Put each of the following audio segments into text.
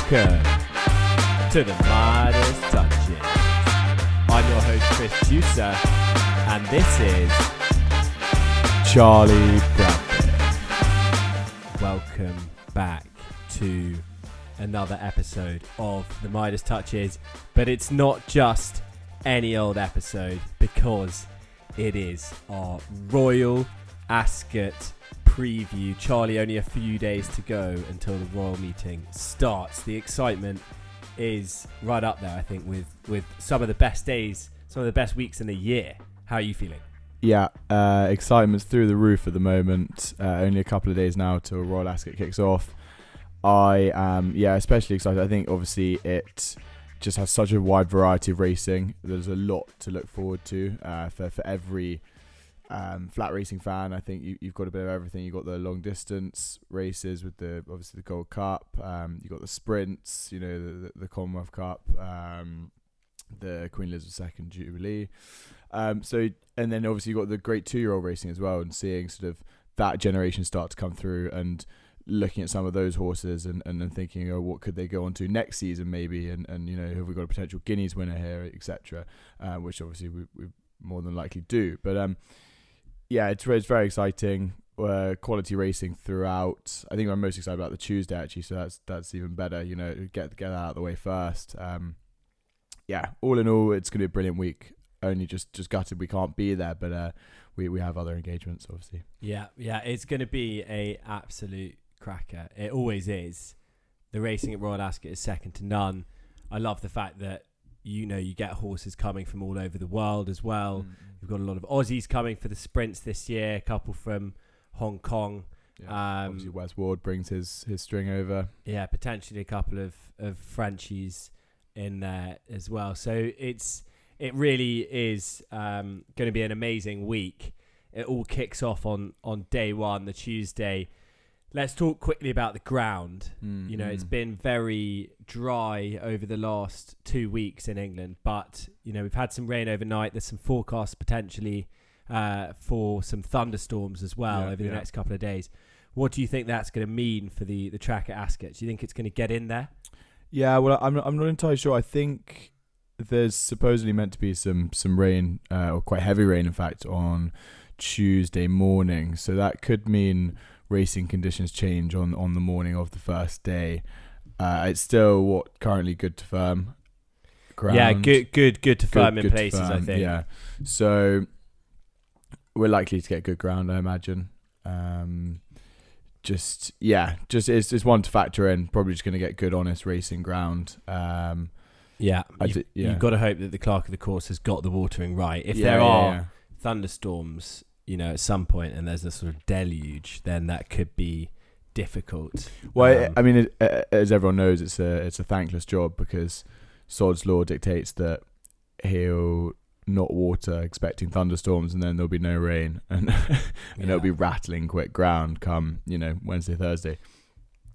Welcome to the Midas Touches. I'm your host Chris Juicer, and this is Charlie Bradford. Welcome back to another episode of the Midas Touches, but it's not just any old episode because it is our Royal Ascot preview. Charlie, only a few days to go until the Royal meeting starts. The excitement is right up there, I think, with some of the best days, some of the best weeks in the year. How are you feeling? Yeah, excitement's through the roof at the moment. Only a couple of days now till Royal Ascot kicks off. I am, especially excited. I think obviously it just has such a wide variety of racing. There's a lot to look forward to for every flat racing fan. I think you've got a bit of everything. You've got the long distance races with obviously the Gold Cup. You've got the sprints, the Commonwealth Cup, the Queen Elizabeth II Jubilee. And then obviously you've got the great 2-year-old racing as well, and seeing sort of that generation start to come through and looking at some of those horses and thinking, what could they go on to next season maybe, and have we got a potential Guineas winner here, etc., which obviously we more than likely do. But it's very exciting. Quality racing throughout. I think I'm most excited about the Tuesday actually, so that's even better. Get that out of the way first. All in all, it's going to be a brilliant week. Only just gutted we can't be there, but we have other engagements obviously. Yeah, it's going to be a absolute cracker. It always is. The racing at Royal Ascot is second to none. I love the fact that you get horses coming from all over the world as well. We've got a lot of Aussies coming for the sprints this year, a couple from Hong Kong. Obviously Wes Ward brings his string over. Yeah, potentially a couple of Frenchies in there as well. So it really is going to be an amazing week. It all kicks off on day one, the Tuesday. Let's talk quickly about the ground. It's been very dry over the last 2 weeks in England, but we've had some rain overnight. There's some forecasts potentially for some thunderstorms as well over the next couple of days. What do you think that's going to mean for the track at Ascot? Do you think it's going to get in there? Yeah, well, I'm not entirely sure. I think there's supposedly meant to be some rain, or quite heavy rain, in fact, on Tuesday morning. So that could mean racing conditions change on the morning of the first day. It's still currently good to firm ground. Yeah, good to firm in places, I think. Yeah, so we're likely to get good ground, I imagine. It's one to factor in. Probably just going to get good, honest racing ground. You've got to hope that the clerk of the course has got the watering right. If there are thunderstorms, at some point, and there's a sort of deluge, then that could be difficult. Well, I mean, as everyone knows, it's a thankless job because Sod's law dictates that he'll not water expecting thunderstorms, and then there'll be no rain, and it'll be rattling quick ground come Wednesday, Thursday.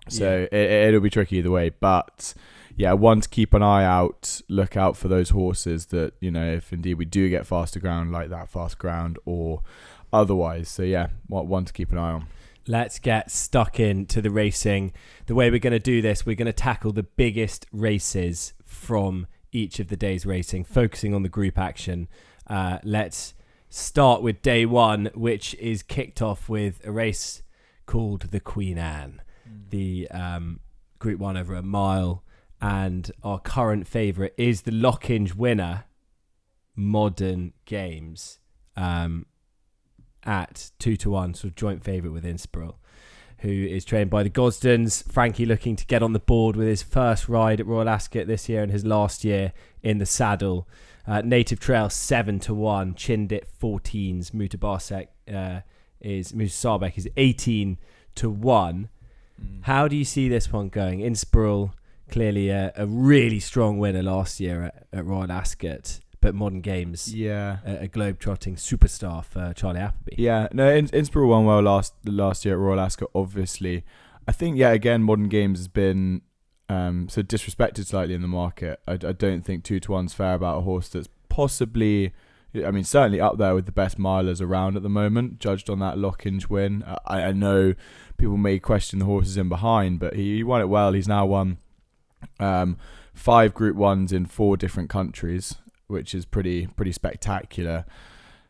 So it'll be tricky either way, but one to keep an eye out. Look out for those horses that if indeed we do get faster ground, like that fast ground or otherwise. So one to keep an eye on. Let's get stuck into the racing. The way we're going to do this, we're going to tackle the biggest races from each of the days racing, focusing on the group action. Let's start with day one, which is kicked off with a race called the Queen Anne. The Group 1 over a mile, and our current favourite is the Lockinge winner, Modern Games, at 2-1, sort of joint favourite with Inspiril, who is trained by the Gosdens. Frankie looking to get on the board with his first ride at Royal Ascot this year and his last year in the saddle. Native Trail 7-1, Chindit 14s, Mutabasek Mutasabek is 18-1. How do you see this one going? Inspiril, clearly a really strong winner last year at Royal Ascot, but Modern Games, a globe-trotting superstar for Charlie Appleby. Yeah, no, Inspiril won well last year at Royal Ascot, obviously. I think, again, Modern Games has been so disrespected slightly in the market. I don't think 2-1's fair about a horse that's possibly, certainly up there with the best milers around at the moment, judged on that Lockinge win. I know people may question the horses in behind, but he won it well. He's now won 5 Group 1s in 4 different countries, which is pretty spectacular.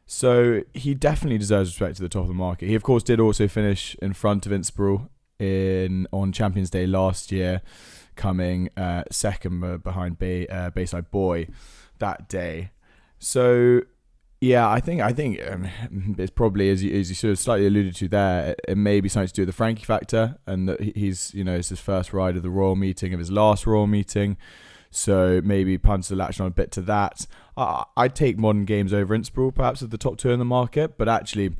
So he definitely deserves respect to the top of the market. He, of course, did also finish in front of Innsbruck on Champions Day last year, coming second behind Bayside Boy that day. So yeah, I think it's probably, as you sort of slightly alluded to there, it may be something to do with the Frankie factor, and that he's, it's his first ride of the Royal meeting, of his last Royal meeting. So maybe punch the latch on a bit to that. I'd take Modern Games over Innsbruck, perhaps, of the top 2 in the market. But actually,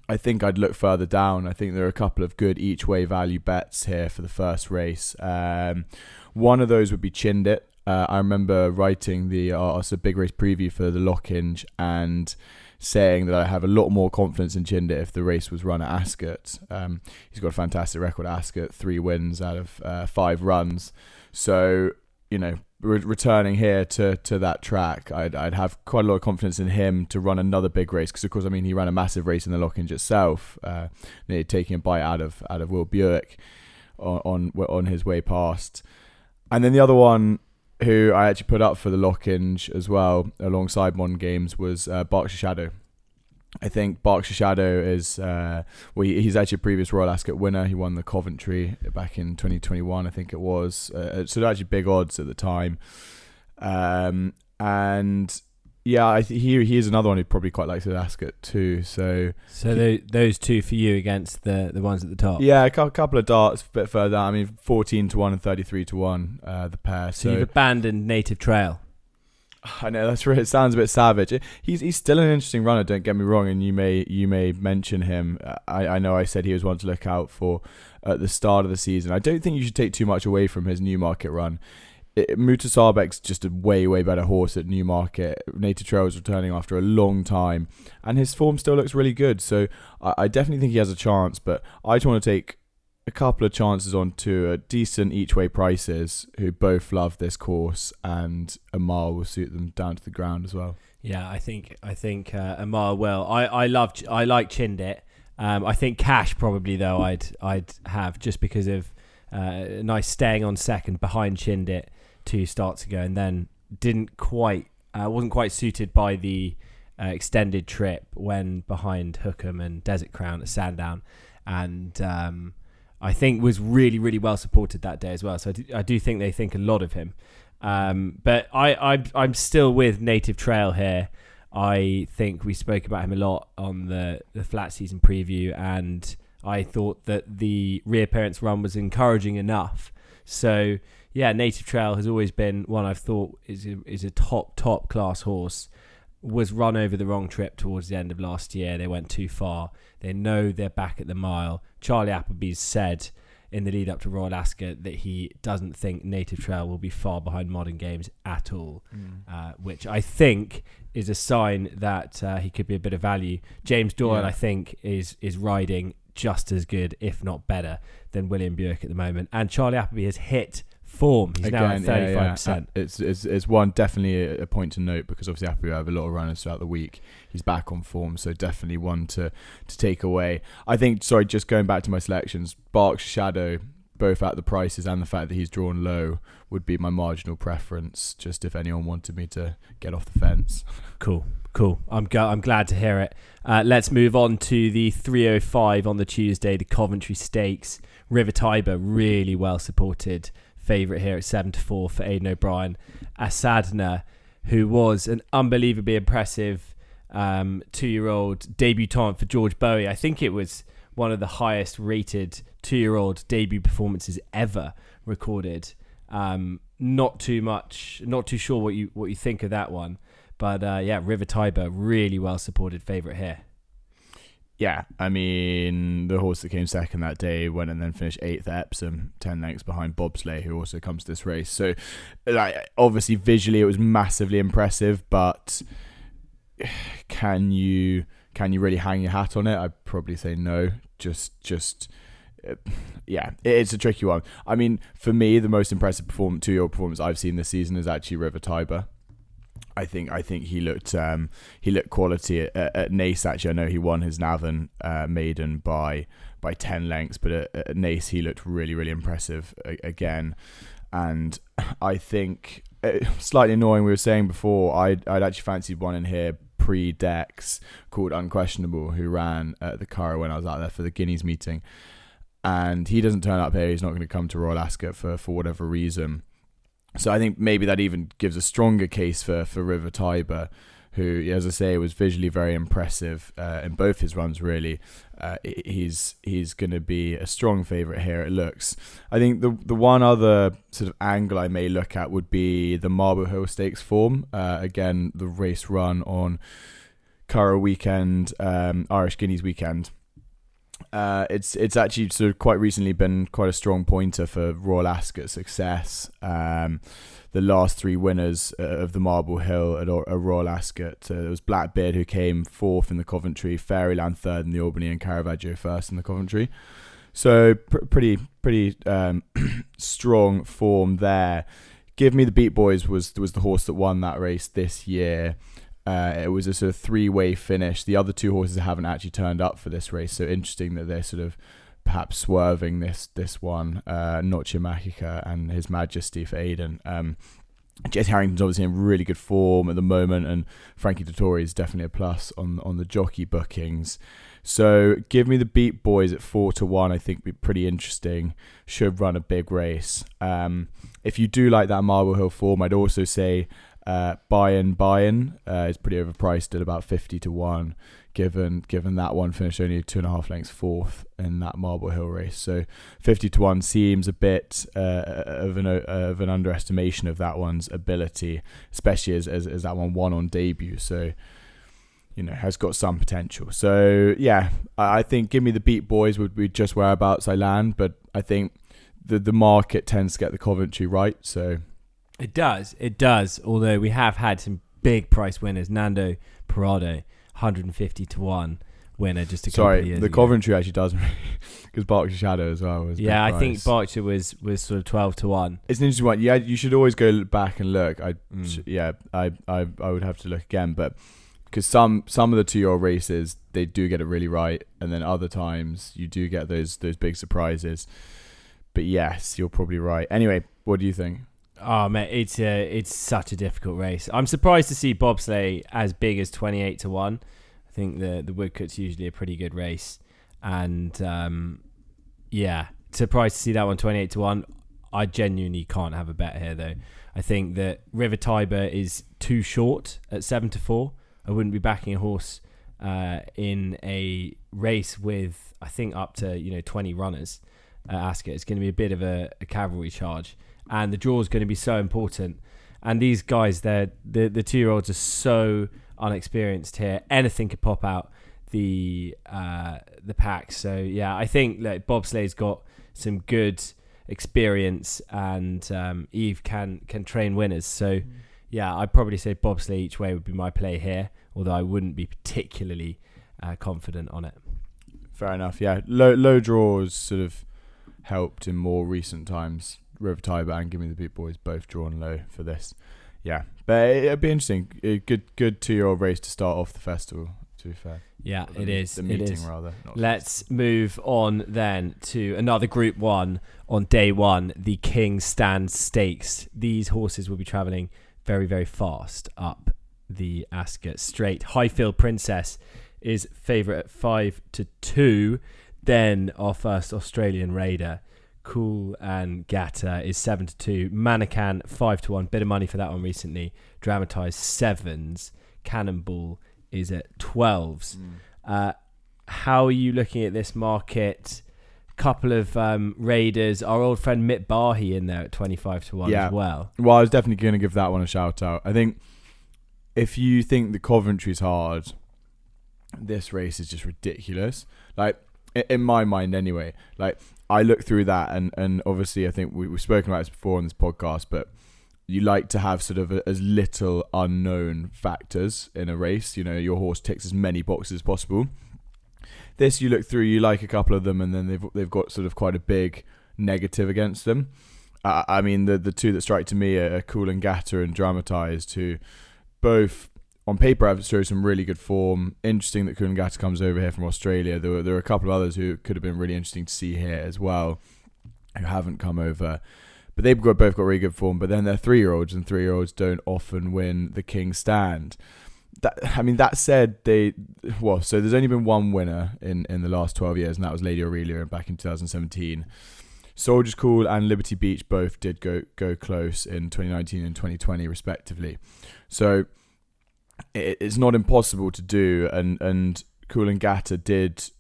I think I'd look further down. I think there are a couple of good each-way value bets here for the first race. One of those would be Chindit. I remember writing the big race preview for the Lockhinge and saying that I have a lot more confidence in Chindit if the race was run at Ascot. He's got a fantastic record at Ascot, 3 wins out of 5 runs. So, returning here to that track, I'd have quite a lot of confidence in him to run another big race, because of course, he ran a massive race in the Lockhinge itself, nearly taking a bite out of Will Buick on his way past. And then the other one, who I actually put up for the Lockhinge as well, alongside Modern Games, was Berkshire Shadow. I think Berkshire Shadow is, he's actually a previous Royal Ascot winner. He won the Coventry back in 2021, I think it was. So they're actually big odds at the time. And yeah, he is another one who probably quite likes at Ascot too. So those 2 for you against the ones at the top. Yeah, a couple of darts a bit further down. 14-1 and 33-1, the pair. So you've abandoned Native Trail. I know, that's right. It sounds a bit savage. He's still an interesting runner, don't get me wrong, and you may mention him. I know I said he was one to look out for at the start of the season. I don't think you should take too much away from his Newmarket run. Mutasabek's just a way better horse at Newmarket. Native Trail is returning after a long time, and his form still looks really good. So I definitely think he has a chance, but I just want to take a couple of chances on 2 decent each-way prices who both love this course, and a mile will suit them down to the ground as well. Yeah, I think a mile will. I like Chindit. I think Cash probably, though, I'd have, just because of nice staying on second behind Chindit 2 starts ago, and then wasn't quite suited by the extended trip when behind Hookham and Desert Crown at Sandown, and I think was really, really well supported that day as well. So I do think they think a lot of him. But I'm still with Native Trail here. I think we spoke about him a lot on the flat season preview, and I thought that the reappearance run was encouraging enough. So yeah, Native Trail has always been one I've thought is a top class horse. Was run over the wrong trip towards the end of last year. They went too far. They know they're back at the mile. Charlie Appleby's said in the lead up to Royal Ascot that he doesn't think Native Trail will be far behind Modern Games at all, which I think is a sign that he could be a bit of value. James Doyle, I think, is riding just as good, if not better, than William Buick at the moment. And Charlie Appleby has hit form. He's now at 35%. It's one definitely a point to note, because obviously Appleby have a lot of runners throughout the week. He's back on form, so definitely one to take away. I think, just going back to my selections, Berkshire Shadow, both at the prices and the fact that he's drawn low, would be my marginal preference, just if anyone wanted me to get off the fence. Cool. I'm glad to hear it. Let's move on to the 305 on the Tuesday, the Coventry Stakes. River Tiber, really well supported favourite here at 7-4 for Aidan O'Brien. Asadna, who was an unbelievably impressive 2-year-old debutant for George Bowie. I think it was one of the highest rated 2-year-old debut performances ever recorded. Not too sure what you think of that one, but River Tiber, really well supported favourite here. Yeah, the horse that came second that day went and then finished 8th at Epsom, 10 lengths behind Bobsleigh, who also comes to this race. So, obviously, visually it was massively impressive, but can you really hang your hat on it? I'd probably say no. It's a tricky one. For me, the most impressive 2-year-old performance I've seen this season is actually River Tiber. I think he looked quality at Nace. Actually, I know he won his Navan maiden by 10 lengths, but at Nace he looked really, really impressive again. and I think slightly annoying. We were saying before, I'd actually fancied one in here pre-Dex called Unquestionable, who ran at the Curragh when I was out there for the Guineas meeting, and he doesn't turn up here. He's not going to come to Royal Ascot for whatever reason. So I think maybe that even gives a stronger case for River Tiber, who, as I say, was visually very impressive in both his runs, really. He's going to be a strong favourite here, it looks. I think the one other sort of angle I may look at would be the Marble Hill Stakes form. Again, the race run on Curragh weekend, Irish Guineas weekend. It's actually sort of quite recently been quite a strong pointer for Royal Ascot success. The last three winners of the Marble Hill at Royal Ascot, there was Blackbeard, who came fourth in the Coventry, Fairyland third in the Albany, and Caravaggio first in the Coventry. So pretty strong form there. Give Me the Beat Boys was the horse that won that race this year. It was a sort of three-way finish. The other two horses haven't actually turned up for this race, so interesting that they're sort of perhaps swerving this one. Noche Magica and His Majesty for Aidan. Jess Harrington's obviously in really good form at the moment, and Frankie Dettori is definitely a plus on the jockey bookings. So Give Me the Beat Boys at 4-1, I think, be pretty interesting. Should run a big race. If you do like that Marble Hill form, I'd also say Buy-in is pretty overpriced at about 50-1, given that one finished only 2.5 lengths fourth in that Marble Hill race. So 50-1 seems a bit of an underestimation of that one's ability, especially as that one won on debut. So, has got some potential. So yeah, I think Give Me the Beat Boys would be just whereabouts I land, but I think the market tends to get the Coventry right. So It does. Although we have had some big price winners. Nando Parado, 150-1 winner just a couple of years the ago. Coventry actually does, because Berkshire Shadow as well was. Yeah, I think Berkshire was sort of 12-1. It's an interesting one. Yeah, you should always go back and look. I would have to look again, but because some of the 2-year-old races they do get it really right, and then other times you do get those big surprises. But yes, you're probably right. Anyway, what do you think? Oh man, it's such a difficult race. I'm surprised to see bobsleigh as big as 28-1. I think the Woodcut's usually a pretty good race, and surprised to see that one 28-1. I genuinely can't have a bet here though. I think that River Tiber is too short at 7-4. I wouldn't be backing a horse in a race with, I think, up to 20 runners at Ascot. It's going to be a bit of a cavalry charge. And the draw is going to be so important. And these guys, the 2-year-olds are so unexperienced here. Anything could pop out the pack. So yeah, I think that bobsleigh's got some good experience, and Eve can train winners. So yeah, I'd probably say bobsleigh each way would be my play here, although I wouldn't be particularly confident on it. Fair enough. Yeah, low draws sort of helped in more recent times. River Tiber and Give Me the Beat Boys both drawn low for this. Yeah, but it'd be interesting. A good 2-year-old race to start off the festival, to be fair. Yeah, it is. The meeting, rather. Let's move on then to another Group 1 on day one, the King's Stand Stakes. These horses will be travelling very, very fast up the Ascot Straight. Highfield Princess is favourite at 5-2. Then our first Australian Raider, Cool and Gatta, is 7-2. Mannequin 5-1. Bit of money for that one recently. Dramatised 7s. Cannonball is at 12s. How are you looking at this market? Couple of Raiders. Our old friend Mitt Bahi in there at 25-1 as well. Well, I was definitely going to give that one a shout out. I think if you think the Coventry's hard, this race is just ridiculous. Like, in my mind anyway, like, I look through that and obviously I think we've spoken about this before on this podcast, but you like to have sort of as little unknown factors in a race. Your horse ticks as many boxes as possible. This, you look through, you like a couple of them, and then they've got sort of quite a big negative against them. I mean, the two that strike to me are Cool and Gatta and Dramatised, who both on paper have showed some really good form. Interesting that Cool and Gatta comes over here from Australia. There are a couple of others who could have been really interesting to see here as well, who haven't come over. but they've both got really good form. But then they're 3-year-olds, and 3-year-olds don't often win the King's Stand. That said, so there's only been one winner in the last 12 years, and that was Lady Aurelia back in 2017. Soldier's Call and Liberty Beach both did go close in 2019 and 2020 respectively. So it's not impossible to do, and Coolangatta did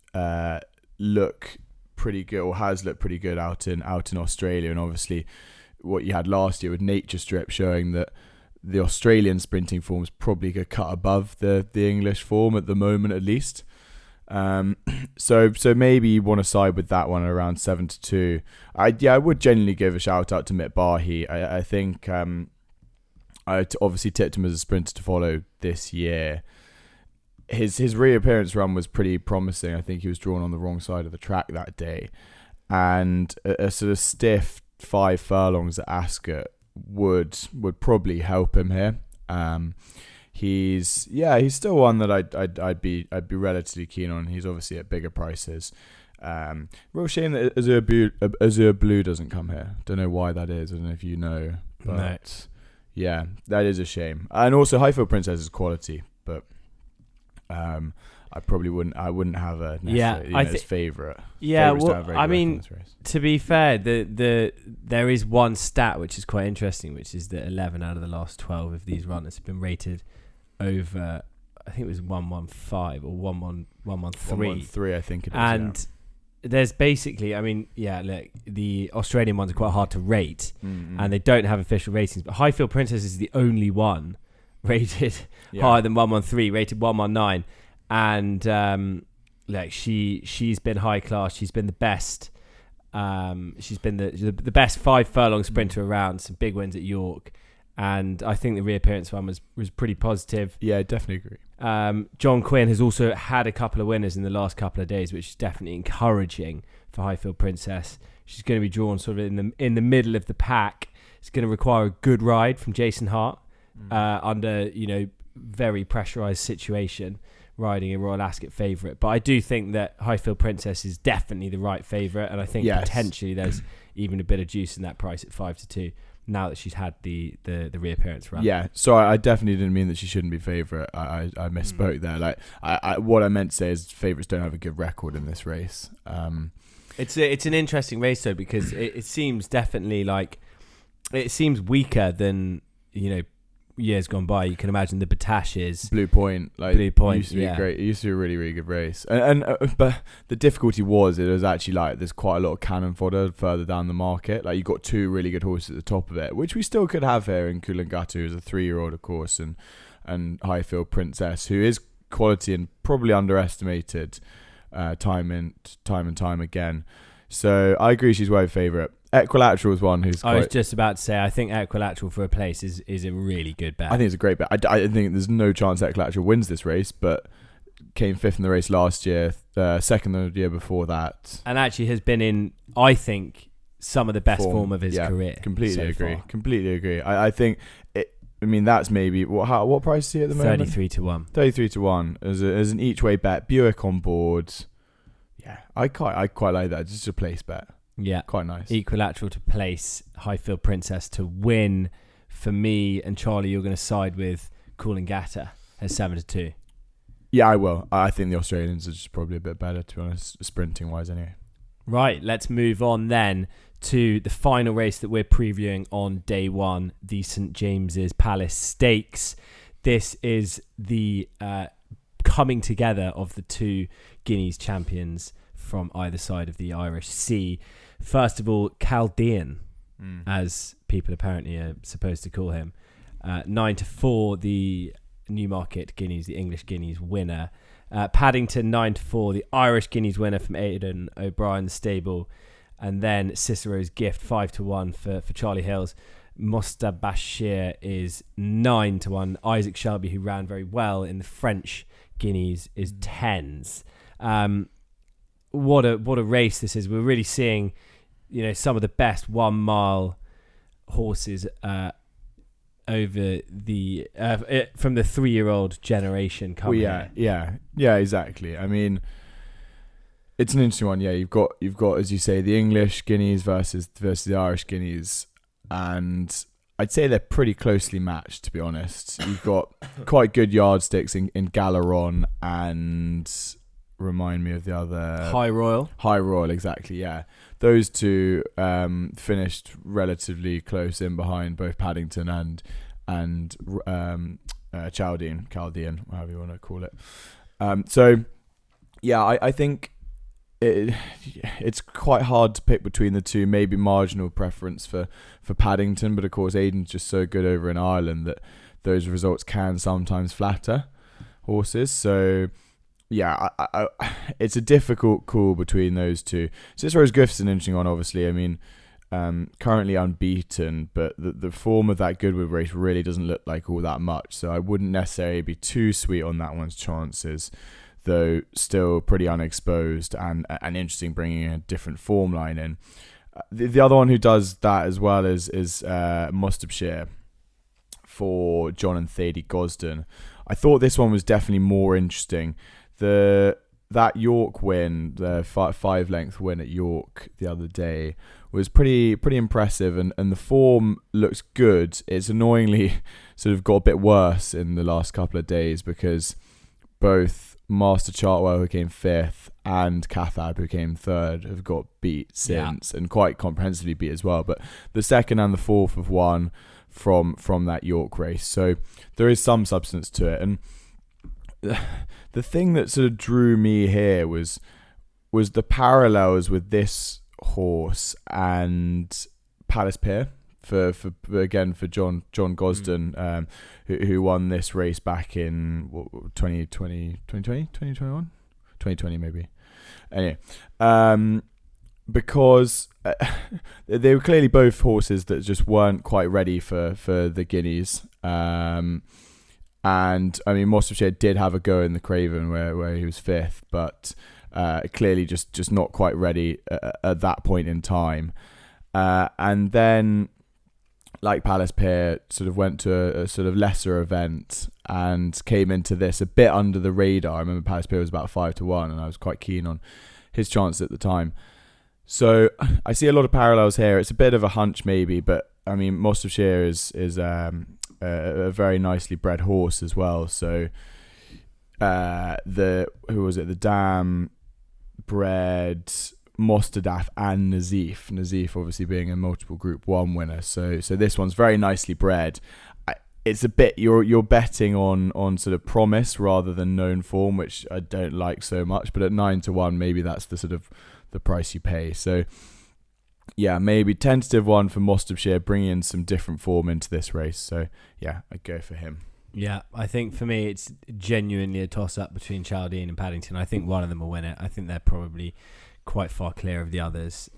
look pretty good, or has looked pretty good out in Australia. And obviously what you had last year with Nature Strip showing that the Australian sprinting form is probably a cut above the English form at the moment, at least. So maybe you want to side with that one around 7-2. I would genuinely give a shout out to Mick Bahi. I think I obviously tipped him as a sprinter to follow this year. His reappearance run was pretty promising. I think he was drawn on the wrong side of the track that day, and a sort of stiff 5 furlongs at Ascot would probably help him here. He's still one that I'd be relatively keen on. He's obviously at bigger prices. Real shame that Azure Blue doesn't come here. Don't know why that is. I don't know if you know, but No. yeah, that is a shame. And also Highfield Princess is quality, but I probably wouldn't have a necessarily, his favourite. Yeah, Favourites don't have very I good mean, record in this race. to be fair, there is one stat which is quite interesting, which is that 11 out of the last 12 of these runners have been rated over, I think it was 115 or 113. 113, I think it is. And there's basically, I mean, look, the Australian ones are quite hard to rate, and they don't have official ratings. But Highfield Princess is the only one rated higher than 113, rated 119. And like she's been high class. She's been the best. She's been the best 5 furlong sprinter around. Some big wins at York, and I think the reappearance one was pretty positive. Yeah, I definitely agree. John Quinn has also had a couple of winners in the last couple of days, which is definitely encouraging for Highfield Princess. She's going to be drawn sort of in the middle of the pack. It's going to require a good ride from Jason Hart under very pressurised situation, riding a Royal Ascot favourite. But I do think that Highfield Princess is definitely the right favourite, and I think potentially there's even a bit of juice in that price at 5-2 now that she's had the reappearance run. Yeah, so I definitely didn't mean that she shouldn't be favourite. I misspoke there. Like what I meant to say is favourites don't have a good record in this race. It's an interesting race though, because it seems definitely like it seems weaker than years gone by. You can imagine the Batashes, Blue Point used to be great. It used to be a really, really good race, and but the difficulty was it was actually like there's quite a lot of cannon fodder further down the market. Like you got 2 really good horses at the top of it, which we still could have here in Coolangatta, who's a 3-year-old, of course, and Highfield Princess, who is quality and probably underestimated time and time again. So I agree, she's my favourite. Equilateral is one who's I was just about to say, I think Equilateral for a place is a really good bet. I think it's a great bet. I think there's no chance Equilateral wins this race, but came 5th in the race last year, 2nd the year before that. And actually has been in, I think, some of the best form of his career. Completely agree. Far. Completely agree. I think, that's maybe, what price is he at the moment? 33-1. 33-1 as an each way bet. Buick on board. Yeah, I quite like that. Just a place bet. Yeah, quite nice. Equilateral to place, Highfield Princess to win. For me and Charlie, you're going to side with Coolangatta at 7-2. Yeah, I will. I think the Australians are just probably a bit better, to be honest, sprinting wise anyway. Right, let's move on then to the final race that we're previewing on day 1, the St James's Palace Stakes. This is the coming together of the 2 Guineas champions from either side of the Irish Sea. First of all, Chaldean, as people apparently are supposed to call him. 9-4, the Newmarket Guineas, the English Guineas winner. Paddington, 9-4, the Irish Guineas winner from Aidan O'Brien's stable. And then Cicero's Gift, 5-1 for Charlie Hills. Mustabashir is 9-1. Isaac Shelby, who ran very well in the French Guineas, is 10s. What a race this is. We're really seeing, some of the best 1 mile horses over the from the 3-year-old generation coming. Yeah, exactly. I mean, it's an interesting one. Yeah, you've got as you say the English Guineas versus the Irish Guineas. and I'd say they're pretty closely matched, to be honest. You've got quite good yardsticks in Galeron and remind me of the other... High Royal, exactly, yeah. Those two finished relatively close in behind both Paddington and Chaldean, however you want to call it. So, yeah, I think it's quite hard to pick between the two. Maybe marginal preference for Paddington, but of course Aiden's just so good over in Ireland that those results can sometimes flatter horses. So, yeah, I it's a difficult call between those two. Cicero Griff's an interesting one, obviously. I mean, currently unbeaten, but the form of that Goodwood race really doesn't look like all that much. So I wouldn't necessarily be too sweet on that one's chances, though still pretty unexposed and interesting, bringing a different form line in. The other one who does that as well is Mustapshire for John and Thady Gosden. I thought this one was definitely more interesting. That York win, the 5-length win at York the other day, was pretty impressive, and the form looks good. It's annoyingly sort of got a bit worse in the last couple of days because both Master Chartwell, who came 5th, and Cathab, who came 3rd, have got beat since, and quite comprehensively beat as well. But the 2nd and the 4th have won from that York race, so there is some substance to it. And the thing that sort of drew me here was the parallels with this horse and Palace Pier for John Gosden, who won this race back in 2020 maybe. Anyway, because they were clearly both horses that just weren't quite ready for the Guineas. And I mean, Mustapshire did have a go in the Craven where he was 5th, but clearly just not quite ready at that point in time. And then, like Palace Pier, sort of went to a sort of lesser event and came into this a bit under the radar. I remember Palace Pier was about 5-1, and I was quite keen on his chances at the time. So I see a lot of parallels here. It's a bit of a hunch maybe, but I mean, Mustapshire is a very nicely bred horse as well. So the Dam bred Mostadaf and Nazif obviously being a multiple Group 1 winner. So this one's very nicely bred. It's a bit you're betting on sort of promise rather than known form, which I don't like so much. But at 9-1, maybe that's the sort of the price you pay. So yeah, maybe tentative one for Mostapshire, bringing in some different form into this race. So yeah, I'd go for him. Yeah, I think for me it's genuinely a toss-up between Chaldean and Paddington. I think one of them will win it. I think they're probably quite far clear of the others.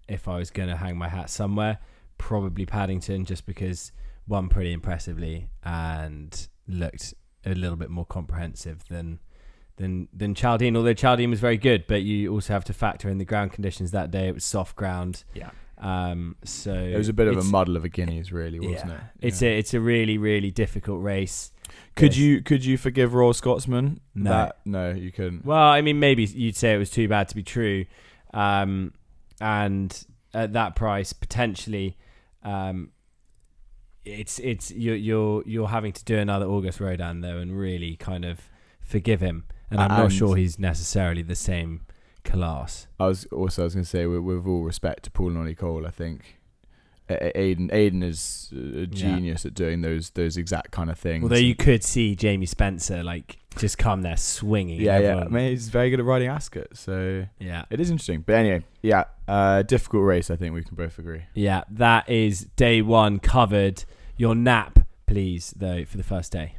If I was going to hang my hat somewhere, probably Paddington, just because won pretty impressively and looked a little bit more comprehensive than Chaldean, although Chaldean was very good, but you also have to factor in the ground conditions that day. It was soft ground. Yeah. So it was a bit of a muddle of a Guineas, really, wasn't it? Yeah. It's a really, really difficult race. Could you forgive Royal Scotsman? No. No, you couldn't. Well, I mean, maybe you'd say it was too bad to be true, and at that price, potentially, it's you're having to do another August Rodin though, and really kind of forgive him. And I'm not sure he's necessarily the same class. I was going to say, with all respect to Paul Nonny Cole, I think Aiden is a genius at doing those exact kind of things. Although you could see Jamie Spencer just come there swinging. Yeah. I mean, he's very good at riding Ascot, so yeah, it is interesting. But anyway, difficult race. I think we can both agree. Yeah, that is day 1 covered. Your nap, please, though, for the first day.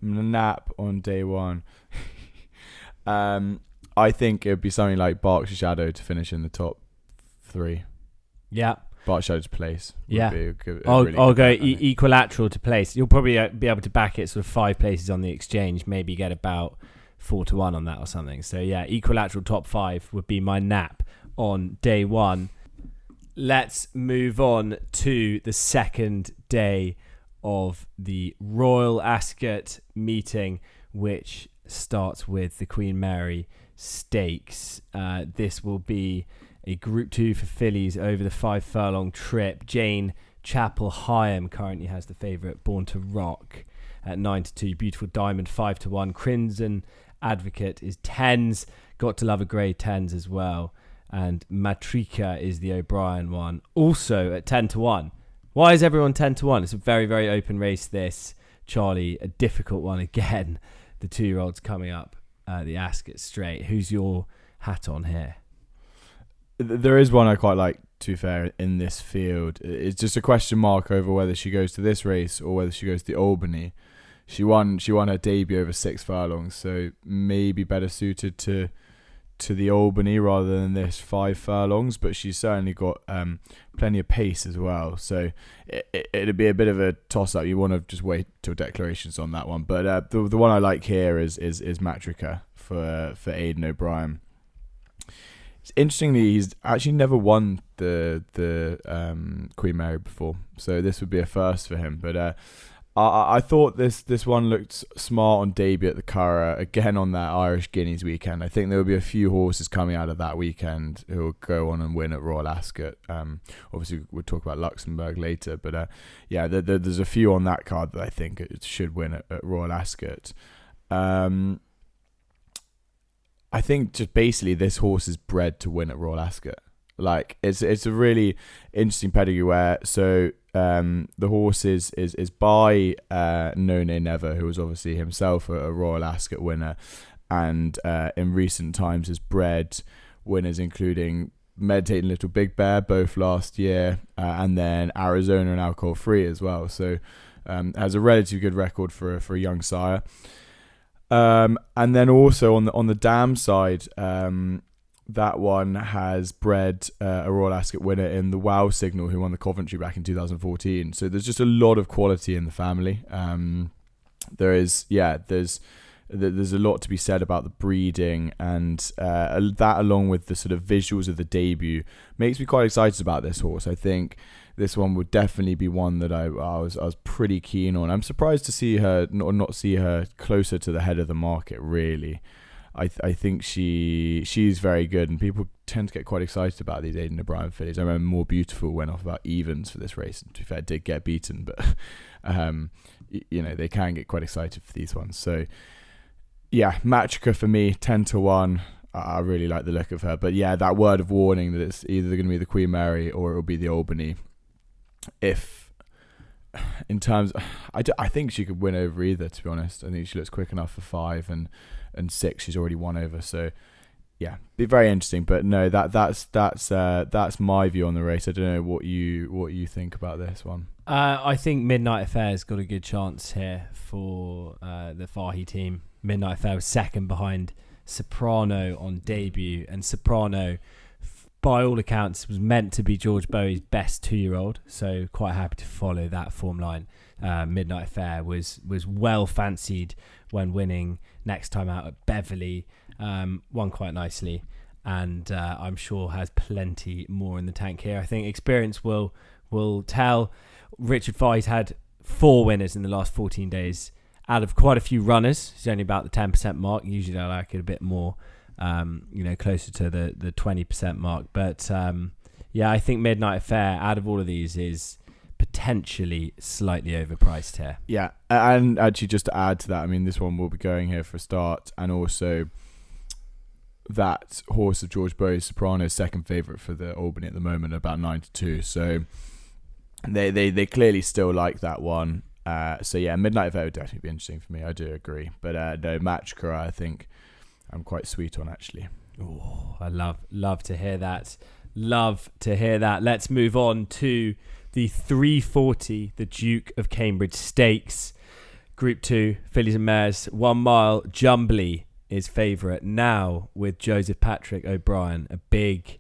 I'm gonna nap on day 1. I think it would be something like Berkshire Shadow to finish in the top 3. Yeah. Berkshire Shadow's place. Yeah. I'll go equilateral to place. You'll probably be able to back it sort of 5 places on the exchange, maybe get about 4-1 on that or something. So yeah, equilateral top 5 would be my nap on day 1. Let's move on to the second day of the Royal Ascot meeting, which starts with the Queen Mary Stakes. This will be a Group 2 for fillies over the 5 furlong trip. Jane Chapel Hyam currently has the favourite, Born to Rock, at 9-2. Beautiful Diamond 5-1. Crimson Advocate is 10s. Got to Love a Grey 10s as well. And Matrika is the O'Brien one, also at 10-1. Why is everyone 10-1? It's a very, very open race, this, Charlie. A difficult one again. The 2-year-olds coming up the Ascot Straight. Who's your hat on here? There is one I quite like, to be fair, in this field. It's just a question mark over whether she goes to this race or whether she goes to the Albany. She won her debut over 6 furlongs, so maybe better suited to the Albany rather than this 5 furlongs, but she's certainly got plenty of pace as well. So it'd be a bit of a toss-up. You want to just wait till declarations on that one. But the one I like here is Matrika for Aidan O'Brien. Interestingly, he's actually never won the Queen Mary before, so this would be a first for him. But I thought this one looked smart on debut at the Curragh, again on that Irish Guineas weekend. I think there will be a few horses coming out of that weekend who will go on and win at Royal Ascot. Obviously, we'll talk about Luxembourg later, but there's a few on that card that I think it should win at Royal Ascot. I think just basically this horse is bred to win at Royal Ascot. Like it's a really interesting pedigree where the horse is by No Nay Never, who was obviously himself a Royal Ascot winner, and in recent times has bred winners including Meditating Little Big Bear both last year, and then Arizona and Alcohol Free as well. So has a relatively good record for a young sire. And then also on the dam side, that one has bred a Royal Ascot winner in the Wow Signal, who won the Coventry back in 2014. So there's just a lot of quality in the family. There's a lot to be said about the breeding, and that along with the sort of visuals of the debut makes me quite excited about this horse. I think this one would definitely be one that I was pretty keen on. I'm surprised to see her not see her closer to the head of the market, really. I think she's very good, and people tend to get quite excited about these Aidan O'Brien fillies. I remember More Beautiful went off about evens for this race, and to be fair, did get beaten, but they can get quite excited for these ones. So yeah, Matrika for me, 10-1. I really like the look of her, but yeah, that word of warning that it's either going to be the Queen Mary or it will be the Albany. If in terms, I think she could win over either. To be honest, I think she looks quick enough for 5 and 6. She's already won over, so yeah, be very interesting. But no, that's my view on the race. I don't know what you think about this one. I think Midnight Affair's got a good chance here for the Fahey team. Midnight Affair was second behind Soprano on debut, and Soprano, by all accounts, was meant to be George Bowie's best 2-year-old, so quite happy to follow that form line. Midnight Affair was well fancied when winning next time out at Beverley, won quite nicely, and I'm sure has plenty more in the tank here. I think experience will tell. Richard Fahey's had 4 winners in the last 14 days out of quite a few runners. He's only about the 10% mark. Usually I like it a bit more, closer to the 20% mark. But I think Midnight Affair out of all of these is potentially slightly overpriced here. Yeah, and actually just to add to that, I mean, this one will be going here for a start, and also that horse of George Bowie's, Soprano, is second favourite for the Albany at the moment, about 9-2. So they clearly still like that one. So yeah, Midnight Affair would definitely be interesting for me. I do agree, but no, Matrika, I think I'm quite sweet on actually. Oh, I love to hear that. Love to hear that. Let's move on to the 340, the Duke of Cambridge Stakes, Group 2, fillies and mares, 1 mile. Jumbly is favourite now with Joseph Patrick O'Brien. A big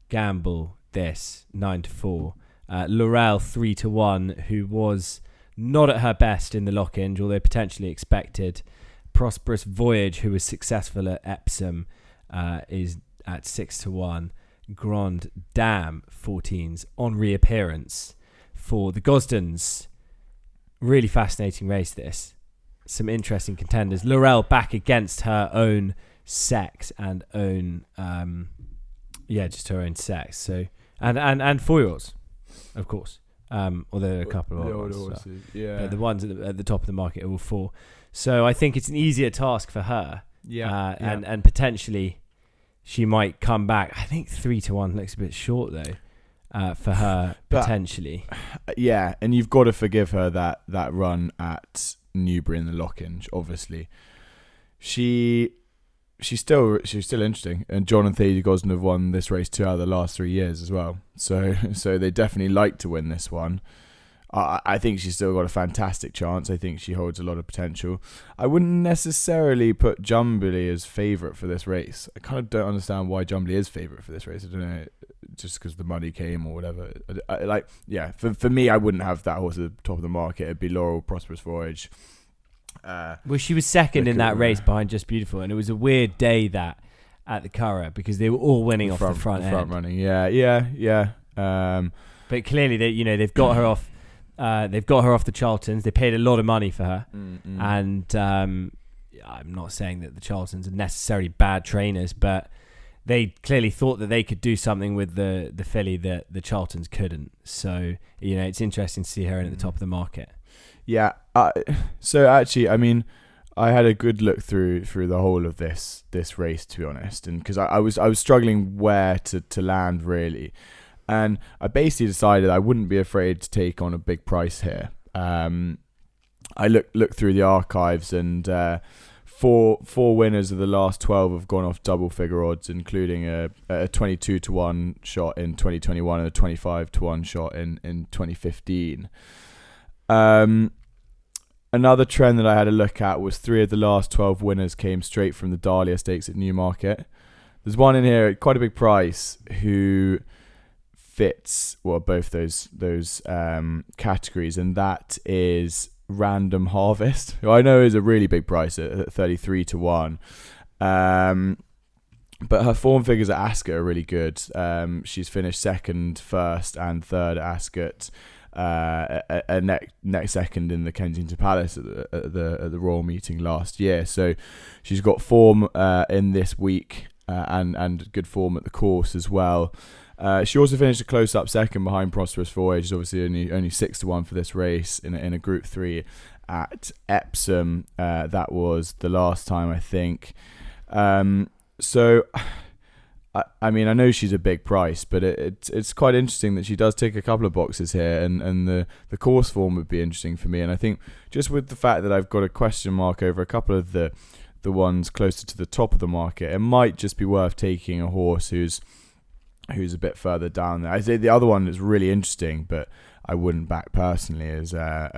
gamble this, 9-4. Laurel 3-1, who was not at her best in the lock-in, although potentially expected. Prosperous Voyage, who was successful at Epsom, is at 6-1. Grand Dame 14s on reappearance for the Gosdens. Really fascinating race, this. Some interesting contenders. Laurel back against her own sex and own Yeah, just her own sex. So and 4-year-olds, of course. Although there are a couple of old ones. So. Yeah. The ones at the top of the market are all 4. So I think it's an easier task for her. Yeah. And potentially she might come back. I think 3-1 looks a bit short though, for her potentially. Yeah, and you've got to forgive her that run at Newbury in the Lock-in. Obviously, she's still interesting. And John and Thady Gosden have won this race 2 out of the last 3 years as well. So they definitely like to win this one. I think she's still got a fantastic chance. I think she holds a lot of potential. I wouldn't necessarily put Jumbly as favourite for this race. I kind of don't understand why Jumbly is favourite for this race. I don't know, just because the money came or whatever. For me, I wouldn't have that horse at the top of the market. It'd be Laurel, Prosperous Voyage. Well, she was second in that race behind Just Beautiful, and it was a weird day that at the Curragh because they were all winning off the front end. Front running, yeah. But clearly, they've got her off. They've got her off the Charltons. They paid a lot of money for her, and I'm not saying that the Charltons are necessarily bad trainers, but they clearly thought that they could do something with the filly that the Charltons couldn't. So it's interesting to see her in at the top of the market. Yeah. So actually, I mean, I had a good look through the whole of this race, to be honest, and because I was struggling where to land really. And I basically decided I wouldn't be afraid to take on a big price here. I looked through the archives, and four winners of the last 12 have gone off double figure odds, including a 22-1 shot in 2021 and a 25-1 shot in 2015. Another trend that I had a look at was 3 of the last 12 winners came straight from the Dahlia Stakes at Newmarket. There's one in here at quite a big price who fits both those categories, and that is Random Harvest, who I know is a really big price at 33-1. But her form figures at Ascot are really good. She's finished second, first, and third at Ascot. A next second in the Kensington Palace at the Royal Meeting last year. So she's got form in this week and good form at the course as well. She also finished a close-up second behind Prosperous Voyage. Obviously only 6-1 for this race in a Group 3 at Epsom. That was the last time, I think. So, I mean, I know she's a big price, but it's quite interesting that she does tick a couple of boxes here, and the course form would be interesting for me. And I think just with the fact that I've got a question mark over a couple of the ones closer to the top of the market, it might just be worth taking a horse who's a bit further down there. I say the other one that's really interesting, but I wouldn't back personally is how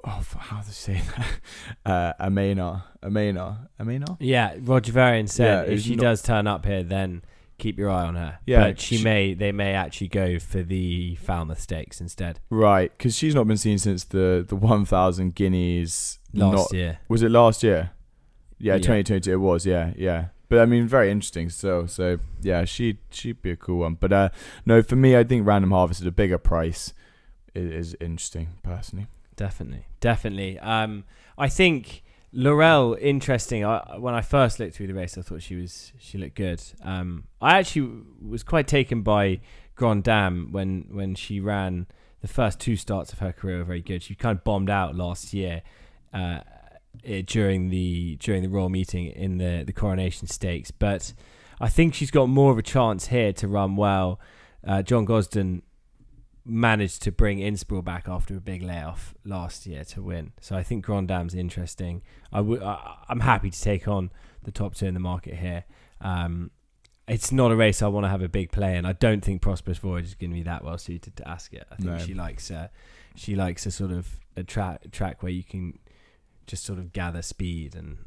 to say that? Amena. Yeah, Roger Varian said if she does turn up here, then keep your eye on her. Yeah, but they may actually go for the Falmouth Stakes instead. Right, because she's not been seen since the 1,000 guineas last year. Was it last year? Yeah, 2022 it was. Yeah. But I mean, very interesting still. So yeah, she'd be a cool one. But no, for me, I think Random Harvest at a bigger price is interesting personally. Definitely. I think Laurel, interesting. When I first looked through the race, I thought she looked good. I actually was quite taken by Grand Dame when she ran the first 2 starts of her career were very good. She kind of bombed out last year during the Royal Meeting in the Coronation Stakes, but I think she's got more of a chance here to run well. John Gosden managed to bring Innsbruck back after a big layoff last year to win, so I think Grand Dame's interesting. I'm happy to take on the top 2 in the market here. It's not a race I want to have a big play in. I don't think Prosperous Voyage is going to be that well suited to Ascot. I think she likes a sort of a track where you can just sort of gather speed, and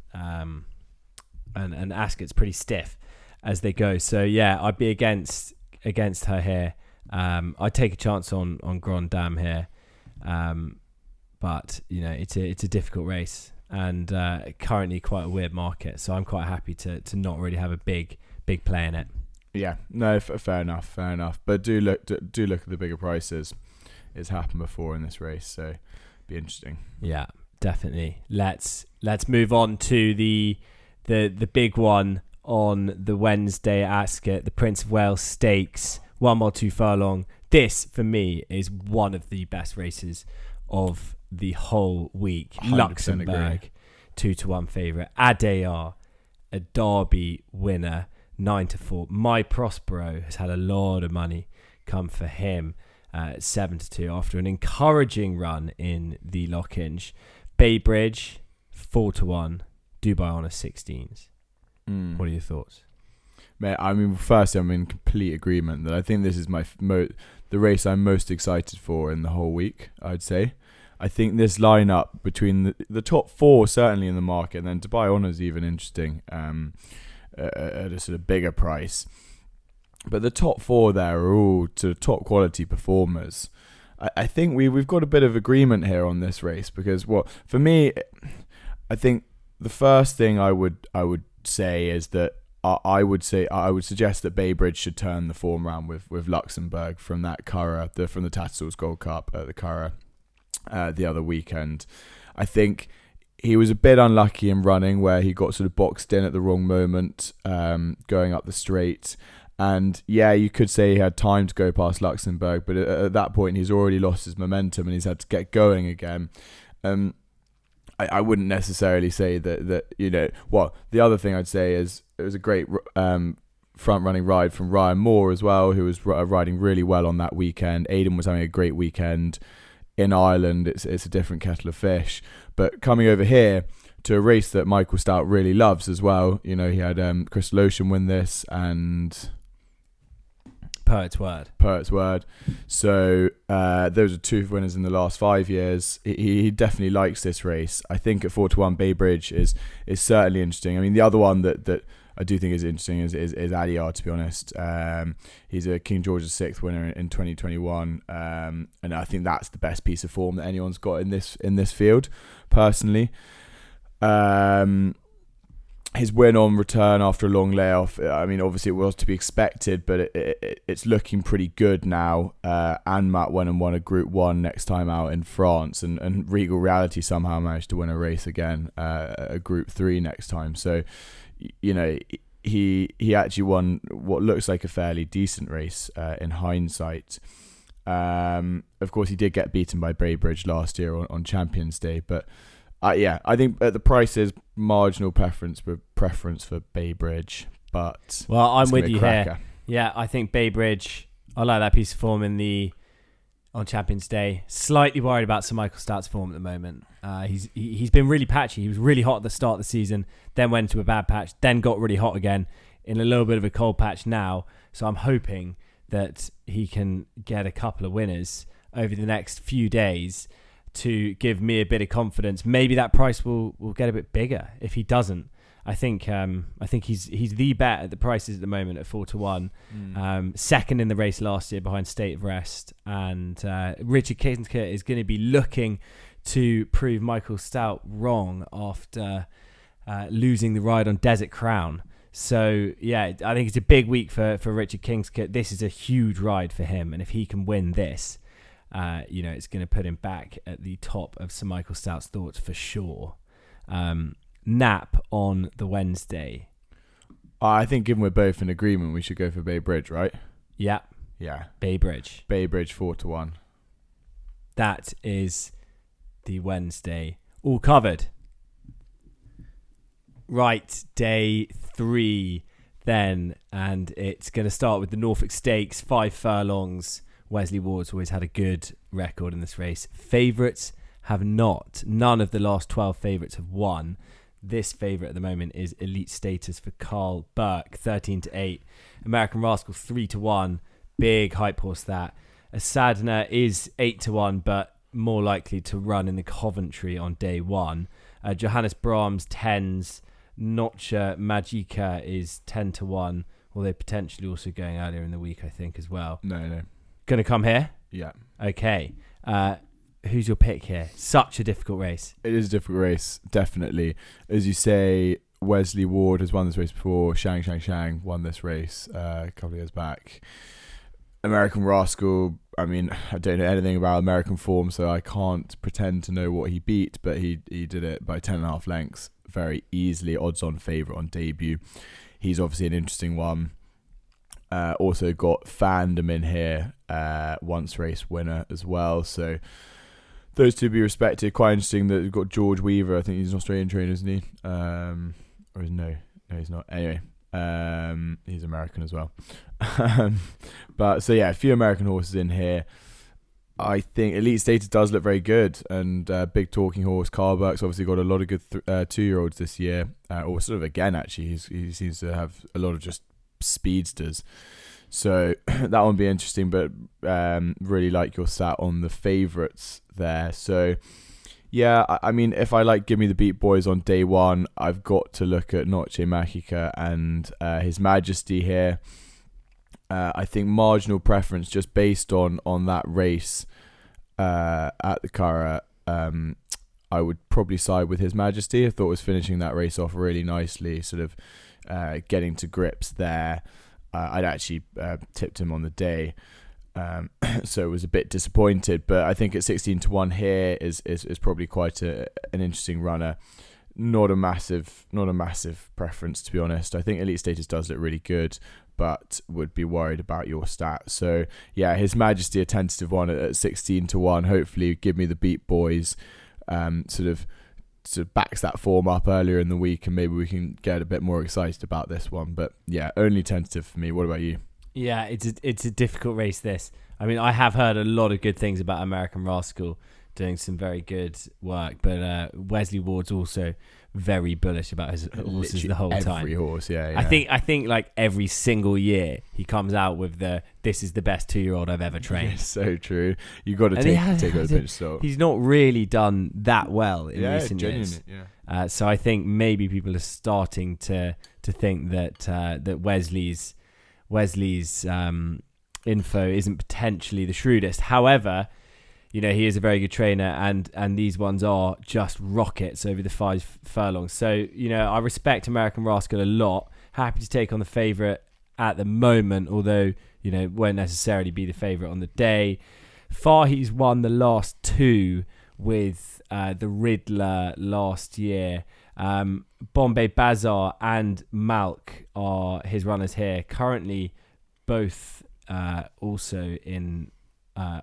Ascot's pretty stiff as they go. So yeah, I'd be against her here. I'd take a chance on Grand Dame here, but it's a difficult race, and currently quite a weird market. So I'm quite happy to not really have a big play in it. Yeah, no, fair enough. But do look at the bigger prices. It's happened before in this race, so be interesting. Yeah, definitely. Let's move on to the big one on the Wednesday at Ascot, the Prince of Wales Stakes, 1 mile 2 furlong. This, for me, is one of the best races of the whole week. 100% Luxembourg, 2-1 favourite. Adayar, a Derby winner, 9-4. My Prospero has had a lot of money come for him, 7-2 after an encouraging run in the Lockinge. Baybridge, 4-1. Dubai Honour, 16s. What are your thoughts? Mate, I mean, firstly, I'm in complete agreement that I think this is the race I'm most excited for in the whole week, I'd say. I think this lineup between the top 4 certainly in the market, and then Dubai Honour is even interesting at a sort of bigger price. But the top 4 there are all sort of top quality performers. I think we've got a bit of agreement here on this race because, well, for me, I think the first thing I would say is that I would suggest that Baybridge should turn the form around with Luxembourg from that Curragh, from the Tattersalls Gold Cup at the Curragh the other weekend. I think he was a bit unlucky in running where he got sort of boxed in at the wrong moment going up the straight. And yeah, you could say he had time to go past Luxembourg, but at that point he's already lost his momentum and he's had to get going again. I wouldn't necessarily say that. Well, the other thing I'd say is it was a great front running ride from Ryan Moore as well, who was riding really well on that weekend. Aidan was having a great weekend in Ireland. It's a different kettle of fish. But coming over here to a race that Michael Stout really loves as well. He had Crystal Ocean win this and Poet's Word. So those are 2 winners in the last 5 years. He definitely likes this race. I think at 4-1 Baybridge is certainly interesting. I mean, the other one that I do think is interesting is Adayar, to be honest. He's a King George VI winner in 2021, and I think that's the best piece of form that anyone's got in this field, personally. His win on return after a long layoff, I mean, obviously it was to be expected, but it's looking pretty good now. And Matt went and won a Group 1 next time out in France, and Regal Reality somehow managed to win a race again, a Group 3 next time. So, he actually won what looks like a fairly decent race in hindsight. Of course, he did get beaten by Baybridge last year on Champions Day, but I think at the prices, marginal preference for Baybridge, but I'm with you here. Yeah, I think Baybridge. I like that piece of form on Champions Day. Slightly worried about Sir Michael Stout's form at the moment. He's been really patchy. He was really hot at the start of the season, then went into a bad patch, then got really hot again in a little bit of a cold patch now. So I'm hoping that he can get a couple of winners over the next few days to give me a bit of confidence. Maybe that price will get a bit bigger. If he doesn't, I think he's the bet at the prices at the moment at 4-1. Second in the race last year behind State of Rest, and Richard Kingscote is going to be looking to prove Michael Stout wrong after losing the ride on Desert Crown. So yeah, I think it's a big week for Richard Kingscote. This is a huge ride for him, and if he can win this, it's going to put him back at the top of Sir Michael Stout's thoughts for sure. Nap on the Wednesday. I think given we're both in agreement, we should go for Baybridge, right? Yeah. Baybridge 4-1. That is the Wednesday all covered. Right, day 3 then, and it's going to start with the Norfolk Stakes, 5 furlongs. Wesley Ward's always had a good record in this race. Favourites have not. None of the last 12 favourites have won. This favourite at the moment is Elite Status for Carl Burke, 13-8. American Rascal, 3-1. Big hype horse that. Asadna is 8-1, but more likely to run in the Coventry on day 1. Johannes Brahms, 10s. Notcha Magica is 10-1, although potentially also going earlier in the week, I think, as well. No. Going to come here? Yeah. Okay. Who's your pick here? Such a difficult race. It is a difficult race, definitely. As you say, Wesley Ward has won this race before. Shang won this race a couple of years back. American Rascal, I mean, I don't know anything about American form, so I can't pretend to know what he beat, but he did it by 10.5 lengths very easily. Odds-on favourite on debut. he's obviously an interesting one. Also got Fandom in here, once race winner as well. So those two be respected. Quite interesting that we've got George Weaver. I think he's an Australian trainer, isn't he? Or is no, he's not. Anyway, he's American as well. But so yeah, a few American horses in here. I think Elite Status does look very good, and big talking horse Carbuck's obviously got a lot of good 2-year-olds this year, or sort of again actually. He seems to have a lot of just speedsters, so that one be interesting. But really like your sat on the favourites there. So yeah, I mean, if I like Give Me the Beat Boys on day one, I've got to look at Noche Magica and His Majesty here. I think marginal preference just based on that race at the Curragh. I would probably side with His Majesty. I thought was finishing that race off really nicely, sort of getting to grips there. I'd actually tipped him on the day, so was a bit disappointed. But I think at 16-1 here is probably quite an interesting runner. Not a massive preference, to be honest. I think Elite Status does look really good, but would be worried about your stats. So yeah, His Majesty, a tentative one at 16-1. Hopefully Give Me the Beat Boys sort of backs that form up earlier in the week, and maybe we can get a bit more excited about this one. But yeah, only tentative for me. What about you? Yeah, it's a difficult race, this. I mean, I have heard a lot of good things about American Rascal doing some very good work, but Wesley Ward's also very bullish about his horses Literally the whole time. Every horse, yeah. I think like every single year he comes out with this is the best 2-year-old I've ever trained. It's so true. You got to take it with a pinch of salt. He's not really done that well in recent years. Yeah. So I think maybe people are starting to think that Wesley's info isn't potentially the shrewdest. However, you know, he is a very good trainer, and these ones are just rockets over the 5 furlongs. So, you know, I respect American Rascal a lot. Happy to take on the favourite at the moment, although, you know, won't necessarily be the favourite on the day. Fahey's won the last 2 with the Riddler last year. Bombay Bazaar and Malk are his runners here. Currently, both also in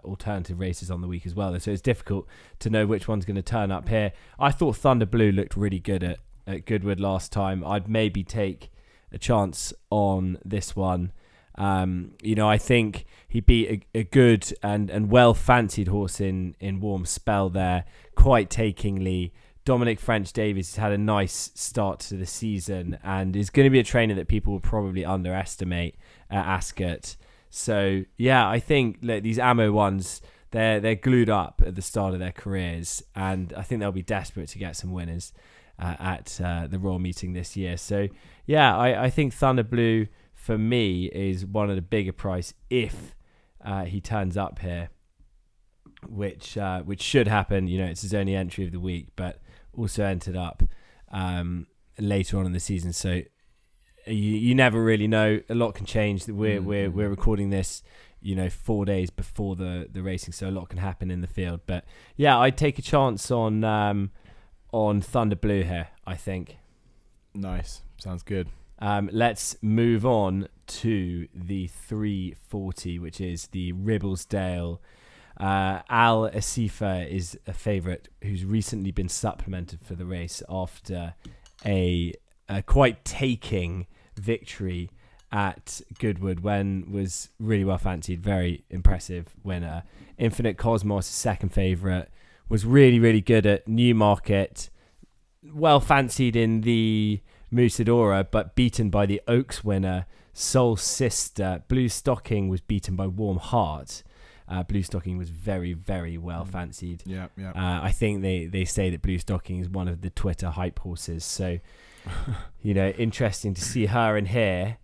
alternative races on the week as well, so it's difficult to know which one's going to turn up here. I thought Thunder Blue looked really good at Goodwood last time. I'd maybe take a chance on this one. You know, I think he beat a good and well fancied horse in Warm Spell there quite takingly. Dominic French Davies has had a nice start to the season and is going to be a trainer that people will probably underestimate at Ascot. So yeah, I think these ammo ones, they're glued up at the start of their careers, and I think they'll be desperate to get some winners at the Royal Meeting this year. So yeah, I think Thunder Blue for me is one of the bigger price if he turns up here, which should happen. You know, it's his only entry of the week, but also entered up later on in the season. So you never really know. A lot can change. We're recording this, you know, 4 days before the racing, so a lot can happen in the field. But yeah, I'd take a chance on Thunder Blue here, I think. Nice, sounds good. Let's move on to the 340, which is the Ribblesdale. Al Asifa is a favourite who's recently been supplemented for the race after a quite taking victory at Goodwood when was really well fancied, very impressive winner. Infinite Cosmos, second favourite, was really, really good at Newmarket, well fancied in the Musadora, but beaten by the Oaks winner, Soul Sister. Blue Stocking was beaten by Warm Heart. Blue Stocking was very, very well fancied. Yeah. I think they say that Blue Stocking is one of the Twitter hype horses. So, you know, interesting to see her in here.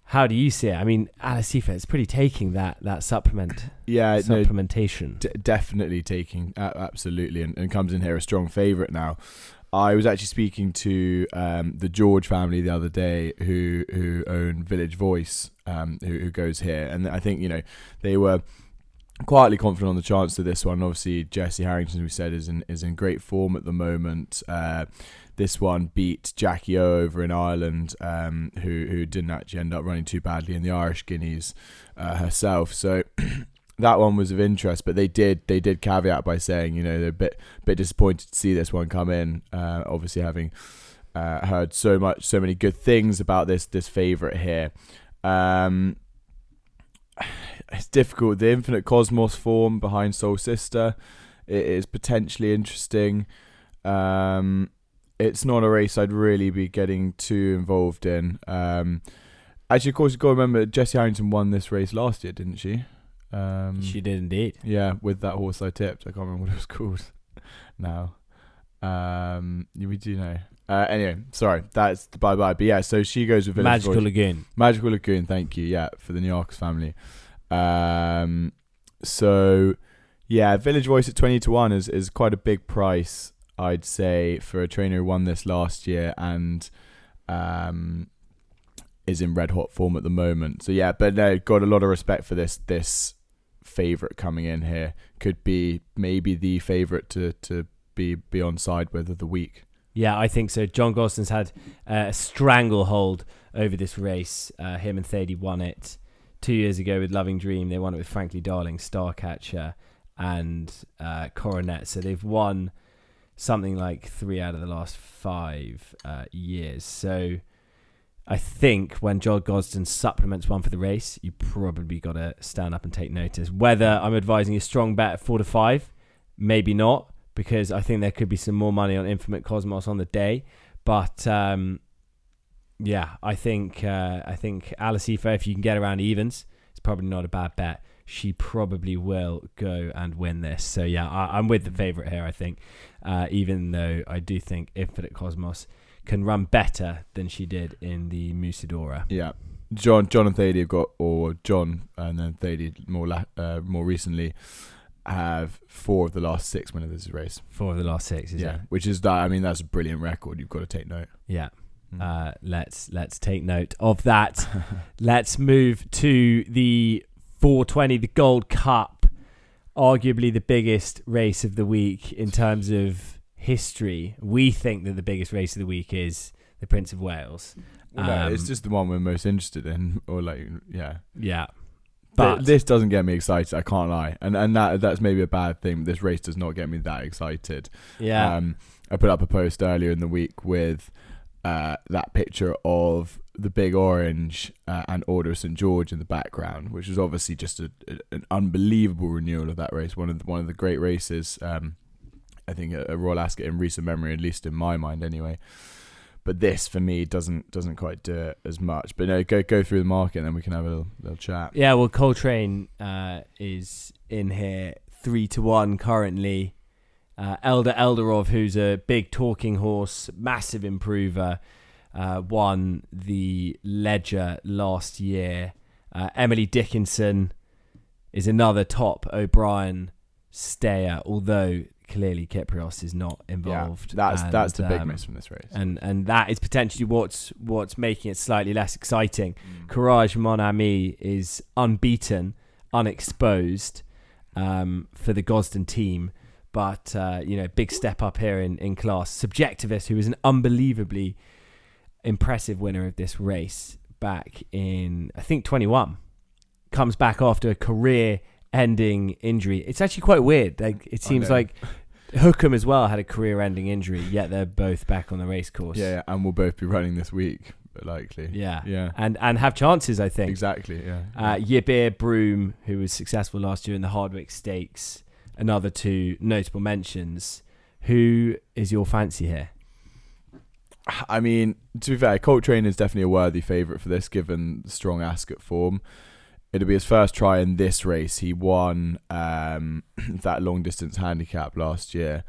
How do you see it? I mean, Alasifa is pretty taking that supplement. Yeah, supplementation. No, definitely taking, absolutely, and comes in here a strong favourite now. I was actually speaking to the George family the other day, who own Village Voice, who goes here, and I think, you know, they were quietly confident on the chance of this one. Obviously, Jesse Harrington, we said, is in great form at the moment. This one beat Jackie O over in Ireland, who didn't actually end up running too badly in the Irish Guineas herself. So that one was of interest, but they did caveat by saying, you know, they're a bit disappointed to see this one come in. Obviously, having heard so many good things about this favourite here. It's difficult. The Infinite Cosmos form behind Soul Sister, it is potentially interesting. It's not a race I'd really be getting too involved in. Actually, of course, you've got to remember, Jessie Harrington won this race last year, didn't she? She did indeed. Yeah, with that horse I tipped. I can't remember what it was called now. We do know. Anyway, sorry, that's the bye-bye. But yeah, so she goes with Magical Lagoon. Magical Lagoon, thank you. Yeah, for the New Yorkers family. So yeah, Village Voice at 20-1 is quite a big price, I'd say, for a trainer who won this last year and is in red hot form at the moment. So yeah, but no, got a lot of respect for this favourite coming in here. Could be maybe the favourite to be on side with of the week. Yeah, I think so. John Gosden's had a stranglehold over this race. Him and Thady won it 2 years ago with Loving Dream. They won it with Frankly Darling, Starcatcher, and Coronet. So they've won something like 3 out of the last 5 years. So I think when John Gosden supplements one for the race, you probably got to stand up and take notice. Whether I'm advising a strong bet at 4-5, maybe not, because I think there could be some more money on Infinite Cosmos on the day. But yeah, I think Alasifa, if you can get around evens, it's probably not a bad bet. She probably will go and win this. So yeah, I'm with the favourite here, I think, even though I do think Infinite Cosmos can run better than she did in the Musidora. Yeah, John and Thady have got, or John and then Thady more recently, have 4 of the last 6 winners of this race. 4 of the last 6, is it? Which is that. I mean, that's a brilliant record. You've got to take note. Yeah. Let's take note of that. Let's move to the 420, the Gold Cup, arguably the biggest race of the week in terms of history. We think that the biggest race of the week is the Prince of Wales. Well, no, it's just the one we're most interested in, or yeah. But this doesn't get me excited, I can't lie, and that's maybe a bad thing. This race does not get me that excited. Yeah. I put up a post earlier in the week with that picture of the Big Orange and Order of St George in the background, which was obviously just an unbelievable renewal of that race. One of the great races, I think, a Royal Ascot in recent memory, at least in my mind, anyway. But this, for me, doesn't quite do it as much. But no, go through the market and then we can have a little chat. Yeah, well, Coltrane is in here 3-1 currently. Eldarov, who's a big talking horse, massive improver, won the Ledger last year. Emily Dickinson is another top O'Brien stayer, although clearly Kyprios is not involved. Yeah, that's the big miss from this race, and that is potentially what's making it slightly less exciting. Courage Mon Ami is unbeaten, unexposed for the Gosden team, but big step up here in class. Subjectivist, who is an unbelievably impressive winner of this race back in, I think, 21, comes back after a career-ending injury. It's actually quite weird. Like, it seems like Hookham as well had a career-ending injury, yet they're both back on the race course. Yeah, and we'll both be running this week, likely. Yeah. And have chances, I think. Exactly, yeah. Yibir Broom, who was successful last year in the Hardwick Stakes, another 2 notable mentions. Who is your fancy here? I mean, to be fair, Coltrane is definitely a worthy favourite for this, given the strong Ascot form. It'll be his first try in this race. He won that long distance handicap last year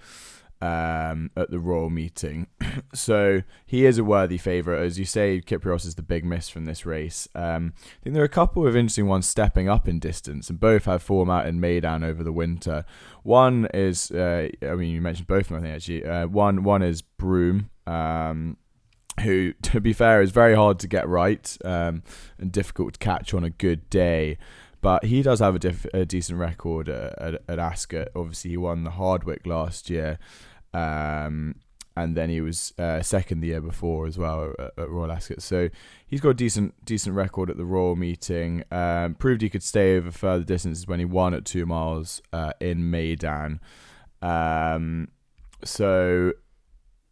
at the Royal meeting. So he is a worthy favourite. As you say, Kyprios is the big miss from this race. I think there are a couple of interesting ones stepping up in distance, and both have form out in Maidan over the winter. One is, you mentioned both of them, I think, actually. One is Broom, who, to be fair, is very hard to get right and difficult to catch on a good day. But he does have a decent record at Ascot. Obviously, he won the Hardwick last year, and then he was second the year before as well at Royal Ascot. So he's got a decent record at the Royal meeting. Proved he could stay over further distances when he won at 2 miles in Maidan. So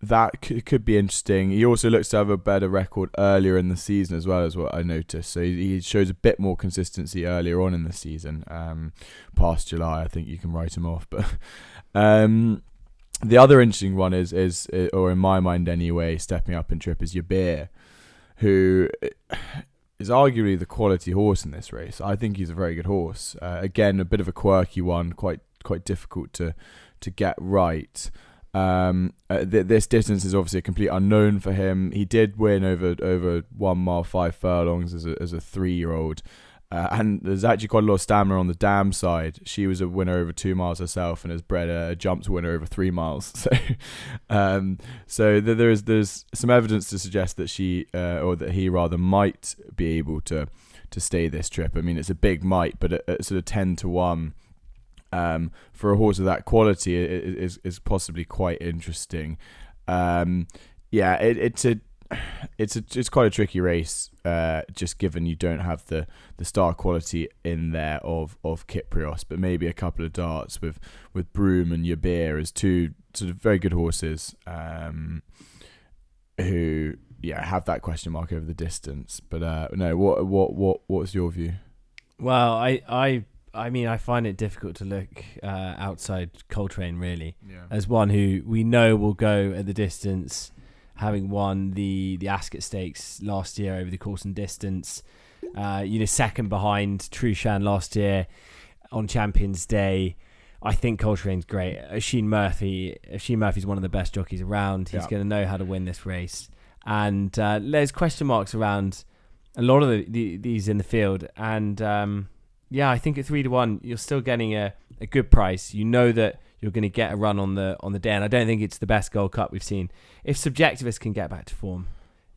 that could be interesting. He also looks to have a better record earlier in the season as well, as what I noticed. So he shows a bit more consistency earlier on in the season. Past July, I think you can write him off. But the other interesting one is, or in my mind anyway, stepping up in trip is Yabir, who is arguably the quality horse in this race. I think he's a very good horse. Again, a bit of a quirky one, quite difficult to get right. This distance is obviously a complete unknown for him. He did win over 1 mile 5 furlongs as a 3-year-old, and there's actually quite a lot of stamina on the dam side. She was a winner over 2 miles herself and has bred a jumps winner over 3 miles. So there's some evidence to suggest that she or that he rather might be able to stay this trip. I mean, it's a big might, but at sort of 10-1. For a horse of that quality, it is possibly quite interesting. It's quite a tricky race, just given you don't have the star quality in there of Kyprios, but maybe a couple of darts with Broome and Yabir as two sort of very good horses, who have that question mark over the distance. But no, what's your view? Well, I mean, I find it difficult to look outside Coltrane, really, as one who we know will go at the distance, having won the Ascot Stakes last year over the course and distance. Second behind Trushan last year on Champions Day. I think Coltrane's great. Oisin Murphy's one of the best jockeys around. He's going to know how to win this race. And there's question marks around a lot of these in the field. And I think at 3-1, you're still getting a good price. You know that you're going to get a run on the day, and I don't think it's the best Gold Cup we've seen. If Subjectivist can get back to form,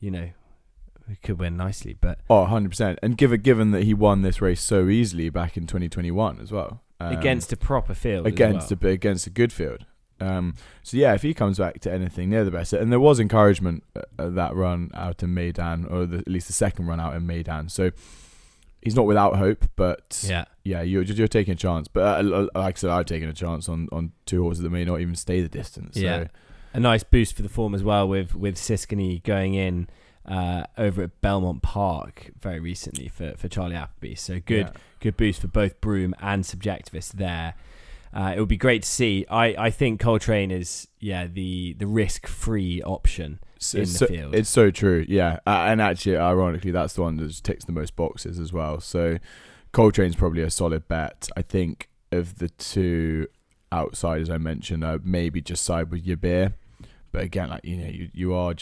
we could win nicely. But 100%. And given that he won this race so easily back in 2021 as well, against a proper field, against a good field. If he comes back to anything near the best, and there was encouragement at that run out in Maidan, or at least the second run out in Maidan, so. He's not without hope, but you're taking a chance. But like I said, I've taken a chance on two horses that may not even stay the distance. So. A nice boost for the form as well with Siskany going in over at Belmont Park very recently for Charlie Appleby. So good boost for both Broome and Subjectivist there. It would be great to see. I think Coltrane is the risk-free option in the field. It's so true, and actually, ironically, that's the one that just ticks the most boxes as well. So Coltrane's probably a solid bet. I think of the two outsiders I mentioned, I'd maybe just side with Yabir, but again, you're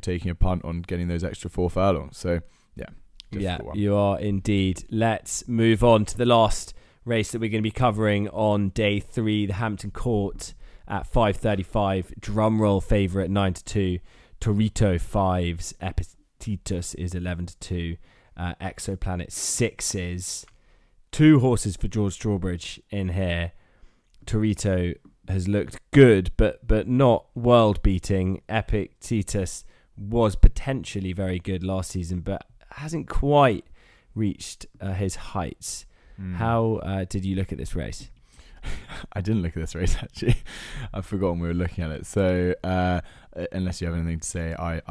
taking a punt on getting those extra 4 furlongs. So one. You are indeed. Let's move on to the last race that we're going to be covering on day 3, the Hampton Court at 5:35. Drumroll favourite 9-2. Torito 5s. Epictetus is 11-2. Exoplanet 6s. 2 horses for George Strawbridge in here. Torito has looked good, but not world beating. Epictetus was potentially very good last season, but hasn't quite reached his heights. How did you look at this race? I didn't look at this race, actually. I've forgotten we were looking at it. So unless you have anything to say, no,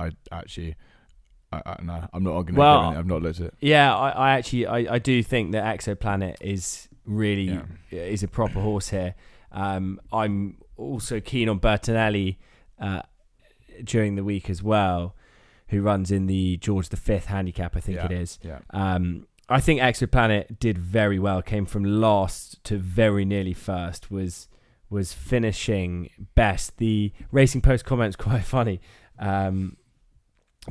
I'm not arguing. I've not looked at it. Yeah, I do think that Exoplanet is really is a proper horse here. I'm also keen on Bertinelli during the week as well, who runs in the George V handicap, I think it is. I think Exoplanet did very well, came from last to very nearly first, was finishing best. The Racing Post comment's quite funny.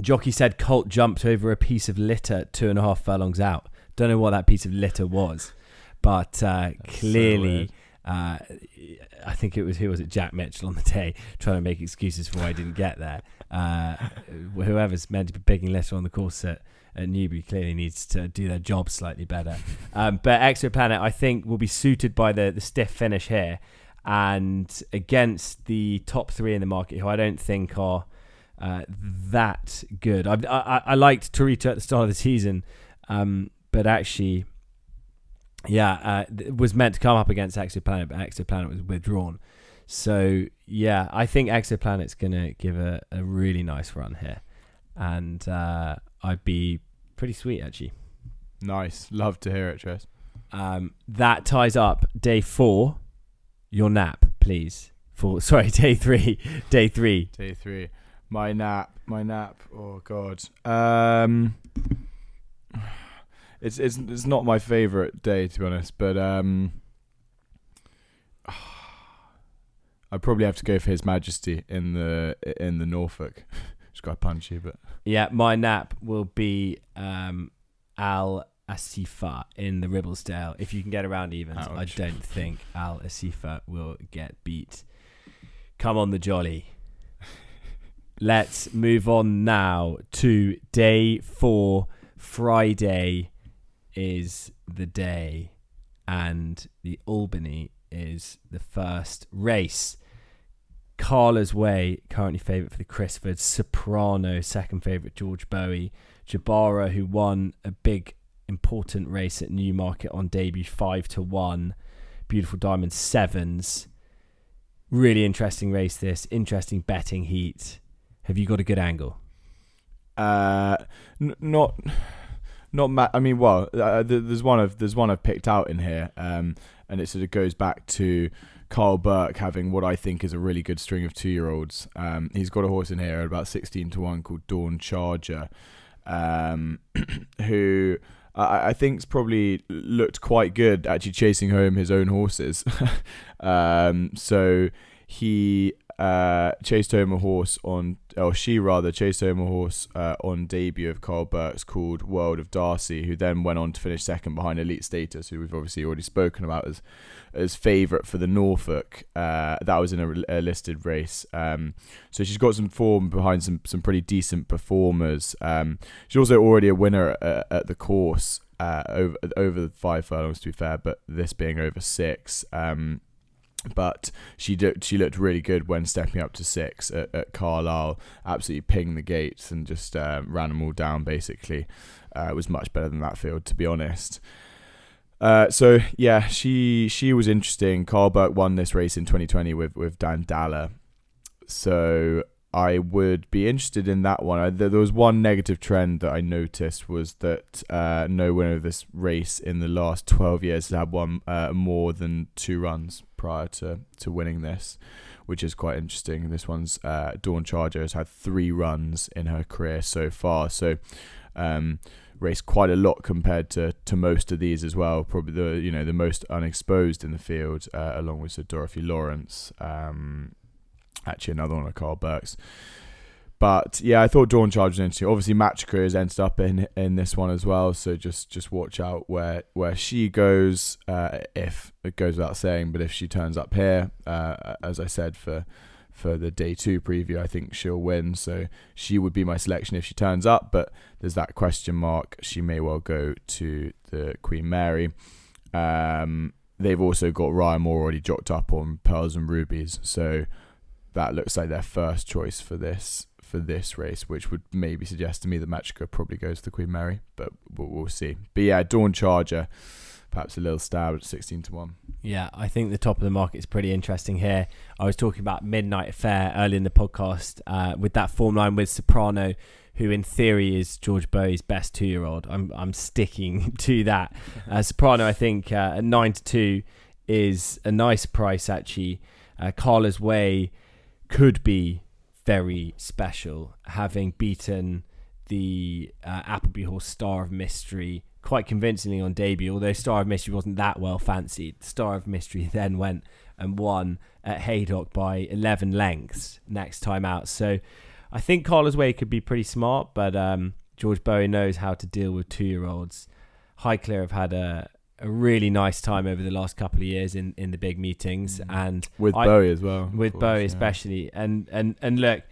Jockey said Colt jumped over a piece of litter 2.5 furlongs out. Don't know what that piece of litter was, but clearly, I think it was, who was it, Jack Mitchell on the day, trying to make excuses for why I didn't get there. Whoever's meant to be picking litter on the course at Newbury clearly needs to do their job slightly better. But Exoplanet, I think, will be suited by the stiff finish here, and against the top three in the market, who I don't think are that good. I liked Torito at the start of the season, but actually, was meant to come up against Exoplanet, but Exoplanet was withdrawn. So, yeah, I think Exoplanet's going to give a really nice run here. And I'd be pretty sweet, actually. Nice. Love to hear it, Tress. That ties up day 4. Your nap, please. Day 3. Day 3. Day 3. My nap. Oh, God. It's not my favourite day, to be honest, but I'd probably have to go for His Majesty in the Norfolk. Just got punchy, but yeah, my nap will be Al Asifa in the Ribblesdale. If you can get around evens, I don't think Al Asifa will get beat. Come on, the jolly. Let's move on now to day 4. Friday is the day, and the Albany is the first race. Carla's Way, currently favourite for the Crisfords. Soprano, second favourite, George Bowie. Jabara, who won a big, important race at Newmarket on debut, 5-1. Beautiful Diamond, 7s. Really interesting race this. Interesting betting heat. Have you got a good angle? Not. I mean, well, there's one I've picked out in here, and it sort of goes back to Carl Burke having what I think is a really good string of 2-year-olds. He's got a horse in here at about 16-1 called Dawn Charger, who I think's probably looked quite good actually chasing home his own horses. So he chased home a horse on debut of Carl Burke's called World of Darcy, who then went on to finish second behind Elite Status, who we've obviously already spoken about as favourite for the Norfolk. That was in a listed race. So she's got some form behind some pretty decent performers. She's also already a winner at the course over the 5 furlongs, to be fair, but this being over 6. But she looked really good when stepping up to 6 at Carlisle. Absolutely pinged the gates and just ran them all down, basically. It was much better than that field, to be honest. So, yeah, she was interesting. Carl Burke won this race in 2020 with Dan Dalla. So I would be interested in that one. There was one negative trend that I noticed, was that no winner of this race in the last 12 years has had won more than 2 runs prior to winning this, which is quite interesting. This one's Dawn Charger has had 3 runs in her career so far, so raced quite a lot compared to most of these as well. Probably the most unexposed in the field, along with Sir Dorothy Lawrence. Actually, another one of Carl Burke's. But yeah, I thought Dawn Charge was interesting. Obviously, Matchka has ended up in this one as well, so just watch out where she goes. If it goes without saying, but if she turns up here, as I said for the day 2 preview, I think she'll win. So she would be my selection if she turns up. But there's that question mark. She may well go to the Queen Mary. They've also got Ryan Moore already jocked up on Pearls and Rubies, so that looks like their first choice for this race, which would maybe suggest to me that Matchka probably goes to the Queen Mary, but we'll see. But yeah, Dawn Charger, perhaps a little stab at 16-1. Yeah, I think the top of the market is pretty interesting here. I was talking about Midnight Affair early in the podcast with that form line with Soprano, who in theory is George Bowie's best 2-year-old. I'm sticking to that. Soprano, I think, at 9-2 is a nice price, actually. Carla's Way could be very special, having beaten the Appleby horse Star of Mystery quite convincingly on debut, although Star of Mystery wasn't that well fancied. Star of Mystery then went and won at Haydock by 11 lengths next time out. So I think Carla's Way could be pretty smart, but George Bowie knows how to deal with 2-year-olds. Highclere have had a really nice time over the last couple of years in the big meetings, and with Bowie as well. With Bowie especially, and look,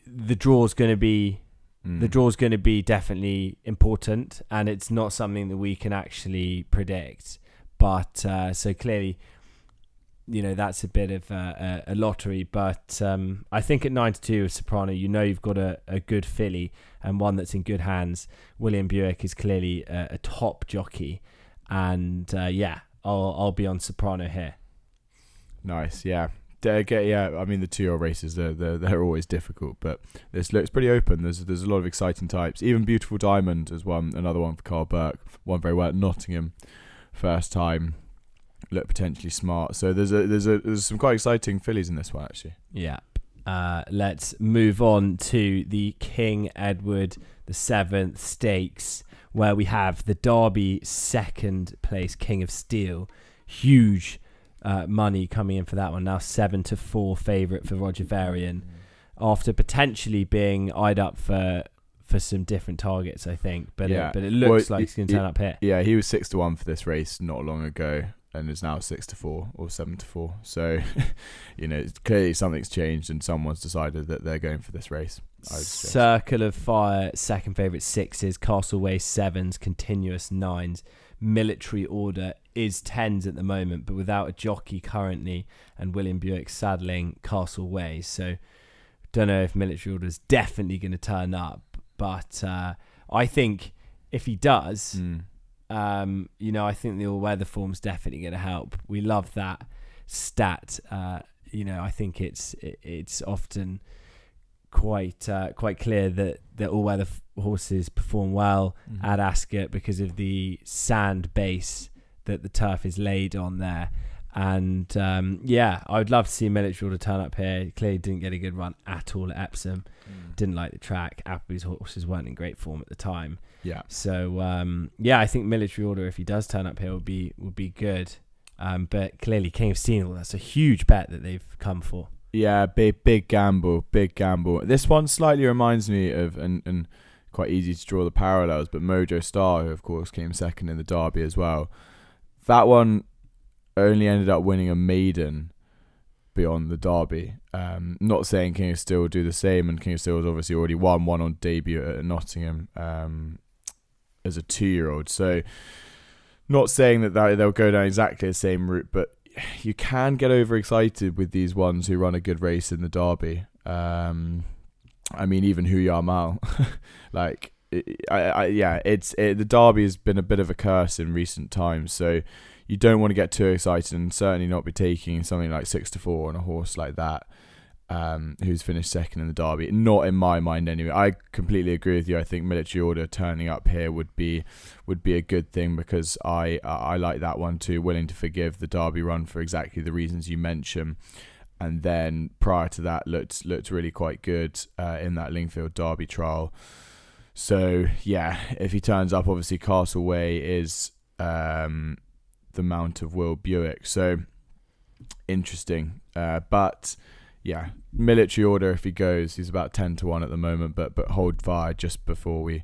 the draw's going to be The draw's going to be definitely important, and it's not something that we can actually predict. But so clearly, that's a bit of a lottery. But I think at 9-2 with Soprano, you've got a good filly and one that's in good hands. William Buick is clearly a top jockey, and I'll be on Soprano here. Nice, yeah. I mean, the 2-year-old races, they're always difficult, but this looks pretty open. There's a lot of exciting types. Even Beautiful Diamond is another one for Carl Burke. Won very well at Nottingham first time. Look potentially smart. So there's some quite exciting fillies in this one, actually. Yeah. Let's move on to the King Edward VII Stakes, where we have the Derby second place King of Steel. Huge money coming in for that one. Now 7-4 favourite for Roger Varian, after potentially being eyed up for some different targets, I think. But it looks like he's going to turn up here. Yeah, he was 6-1 for this race not long ago, and is now 6-4 or 7-4. So, clearly something's changed, and someone's decided that they're going for this race. Circle of Fire, second favourite 6s, Castleway 7s, Continuous 9s. Military Order is 10s at the moment, but without a jockey currently, and William Buick saddling Castleway. So, don't know if Military Order is definitely going to turn up, but I think if he does, I think the all-weather form's definitely going to help. We love that stat. I think it's often quite clear that all-weather horses perform well at Ascot because of the sand base that the turf is laid on there. And I would love to see Military Order turn up here. He clearly didn't get a good run at all at Epsom. Didn't like the track. Appleby's horses weren't in great form at the time. Yeah. So I think Military Order, if he does turn up here, would be good. But clearly King of Steel, that's a huge bet that they've come for. Yeah, big gamble. This one slightly reminds me of, and quite easy to draw the parallels, but Mojo Star, who of course came second in the Derby as well. That one only ended up winning a maiden beyond the Derby. Not saying King of Steel will do the same, and King of Steel has obviously already won one on debut at Nottingham as a 2-year-old. So not saying that they'll go down exactly the same route, but you can get overexcited with these ones who run a good race in the Derby. I mean, even Huyar Mal, the Derby has been a bit of a curse in recent times. So you don't want to get too excited, and certainly not be taking something like 6-4 on a horse like that, who's finished second in the Derby. Not in my mind, anyway. I completely agree with you. I think Military Order turning up here would be a good thing, because I like that one too. Willing to forgive the Derby run for exactly the reasons you mentioned, and then prior to that looked really quite good in that Lingfield Derby trial. So yeah, if he turns up, obviously Castleway is the mount of Will Buick. So interesting, but yeah, Military Order, if he goes, he's about 10-1 at the moment, but hold fire just before we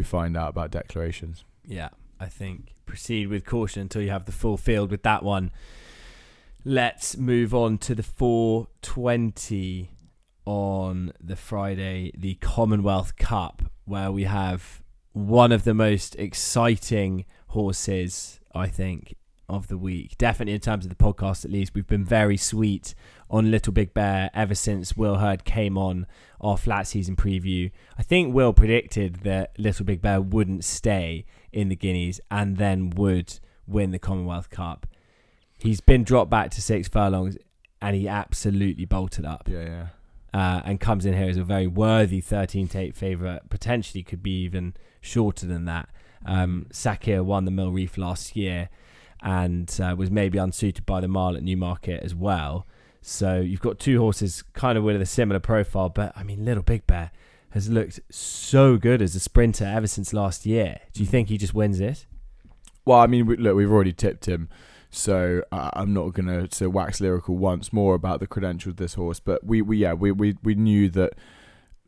find out about declarations. Yeah, I think proceed with caution until you have the full field with that one. Let's move on to the 4:20 on the Friday, the Commonwealth Cup, where we have one of the most exciting horses, I think, of the week. Definitely in terms of the podcast, at least. We've been very sweet on Little Big Bear ever since Will Hurd came on our flat season preview. I think Will predicted that Little Big Bear wouldn't stay in the Guineas and then would win the Commonwealth Cup. He's been dropped back to 6 furlongs and he absolutely bolted up. Yeah. And comes in here as a very worthy 13-8 favourite. Potentially could be even shorter than that. Sakir won the Mill Reef last year and was maybe unsuited by the mile at Newmarket as well. So you've got two horses kind of with a similar profile, but I mean, Little Big Bear has looked so good as a sprinter ever since last year. Do you think he just wins it? Well, I mean, look, we've already tipped him, so I'm not going to wax lyrical once more about the credentials of this horse. But we knew that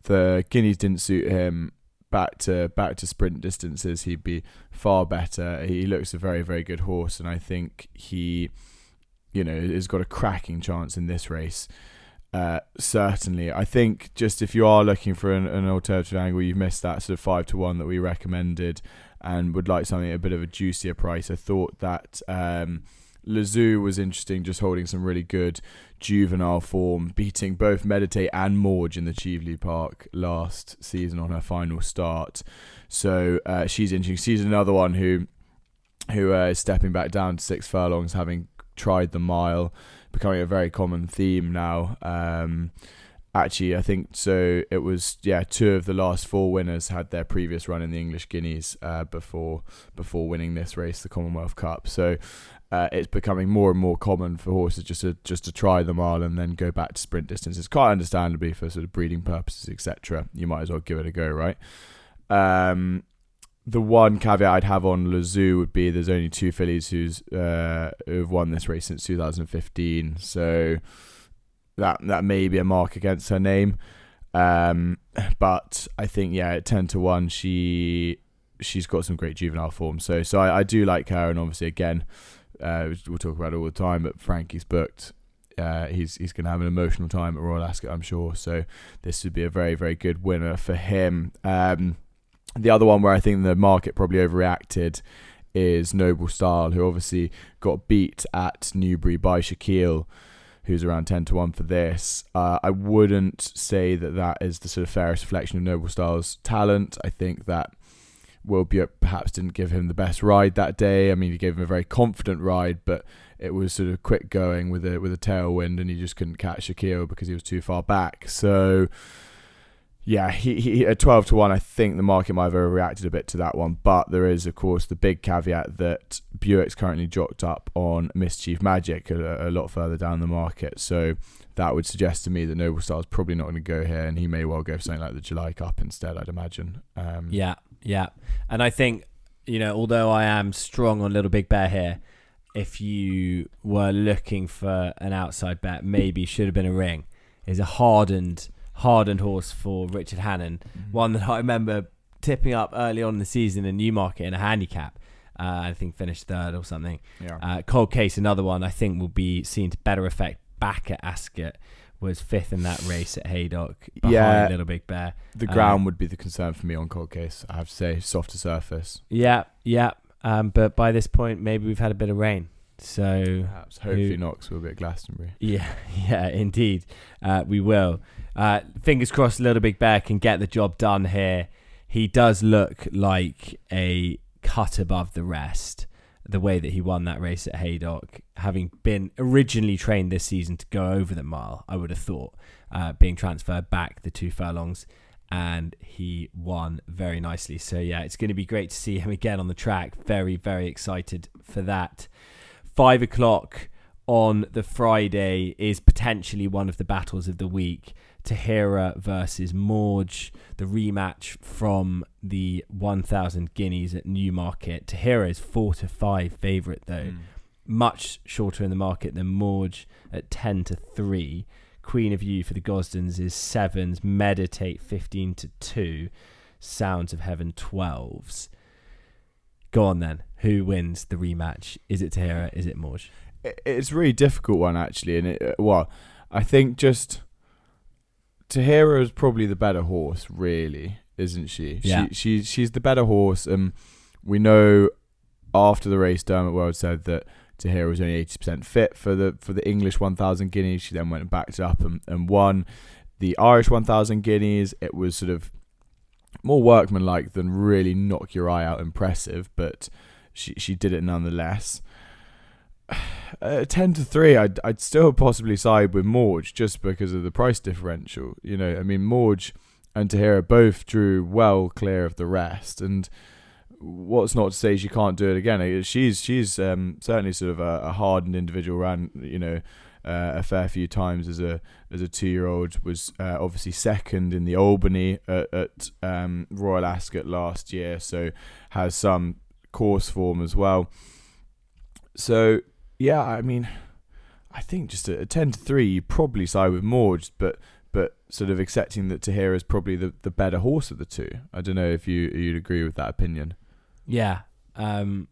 the Guineas didn't suit him. Back to sprint distances, he'd be far better. He looks a very, very good horse, and I think he, has got a cracking chance in this race. Certainly. I think just if you are looking for an alternative angle, you've missed that sort of 5-1 that we recommended and would like something at a bit of a juicier price. I thought that Lazoo was interesting, just holding some really good juvenile form, beating both Meditate and Morge in the Cheveley Park last season on her final start. So she's interesting. She's another one who is stepping back down to 6 furlongs, having tried the mile, becoming a very common theme now. Actually, I think so. It was 2 of the last 4 winners had their previous run in the English Guineas before winning this race, the Commonwealth Cup. So it's becoming more and more common for horses just to try the mile and then go back to sprint distances. Quite understandably for sort of breeding purposes, etc. You might as well give it a go, right? The one caveat I'd have on Lazoo would be there's only 2 fillies who've won this race since 2015, so that may be a mark against her name. But I think at 10-1 she's got some great juvenile form. So I do like her, and obviously again we'll talk about it all the time. But Frankie's booked. He's going to have an emotional time at Royal Ascot, I'm sure. So this would be a very, very good winner for him. The other one where I think the market probably overreacted is Noble Style, who obviously got beat at Newbury by Shaquille, who's around 10-1 for this. I wouldn't say that is the sort of fairest reflection of Noble Style's talent. I think that Will Buick perhaps didn't give him the best ride that day. I mean, he gave him a very confident ride, but it was sort of quick going with a tailwind, and he just couldn't catch Shaquille because he was too far back. So yeah, he at 12-1, I think the market might have overreacted a bit to that one. But there is, of course, the big caveat that Buick's currently jocked up on Mischief Magic a lot further down the market. So that would suggest to me that Noble Style's probably not going to go here, and he may well go for something like the July Cup instead, I'd imagine. Yeah. And I think, although I am strong on Little Big Bear here, if you were looking for an outside bet, maybe should have been a ring. Is a hardened horse for Richard Hannon. One that I remember tipping up early on in the season in Newmarket in a handicap. I think finished 3rd or something. Yeah. Cold Case, another one I think will be seen to better effect back at Ascot, was 5th in that race at Haydock behind Little Big Bear. The ground would be the concern for me on Cold Case, I have to say. Softer surface. Yeah. But by this point, maybe we've had a bit of rain. So perhaps, hopefully Knox will be at Glastonbury. Yeah, indeed. We will. Fingers crossed Little Big Bear can get the job done here. He does look like a cut above the rest, the way that he won that race at Haydock, having been originally trained this season to go over the mile, I would have thought, being transferred back the 2 furlongs, and he won very nicely. So yeah, it's going to be great to see him again on the track. Very, very excited for that. 5 o'clock on the Friday is potentially one of the battles of the week. Tahira versus Morge, the rematch from the 1,000 guineas at Newmarket. Tahira is 4-5 favourite though, much shorter in the market than Morge at 10-3. Queen of You for the Gosdens is 7s. Meditate 15-2. Sounds of Heaven 12s. Go on then. Who wins the rematch? Is it Tahira? Is it Morge? It's a really difficult one actually, and I think just Tahira is probably the better horse, really, isn't she? Yeah. She's the better horse, and we know after the race, Dermot Weld said that Tahira was only 80% fit for the English 1,000 guineas. She then went and backed it up and won the Irish 1,000 guineas. It was sort of more workmanlike than really knock your eye out impressive, but she did it nonetheless. 10-3, I'd still possibly side with Morge just because of the price differential. I mean, Morge and Tahira both drew well clear of the rest, and what's not to say she can't do it again. She's certainly sort of a hardened individual. Ran a fair few times as a 2-year-old. Was obviously second in the Albany at Royal Ascot last year, so has some course form as well. So yeah, I mean, I think just at 10-3, you probably side with Morge, but sort of accepting that Tahira is probably the better horse of the two. I don't know if you'd agree with that opinion. Yeah, I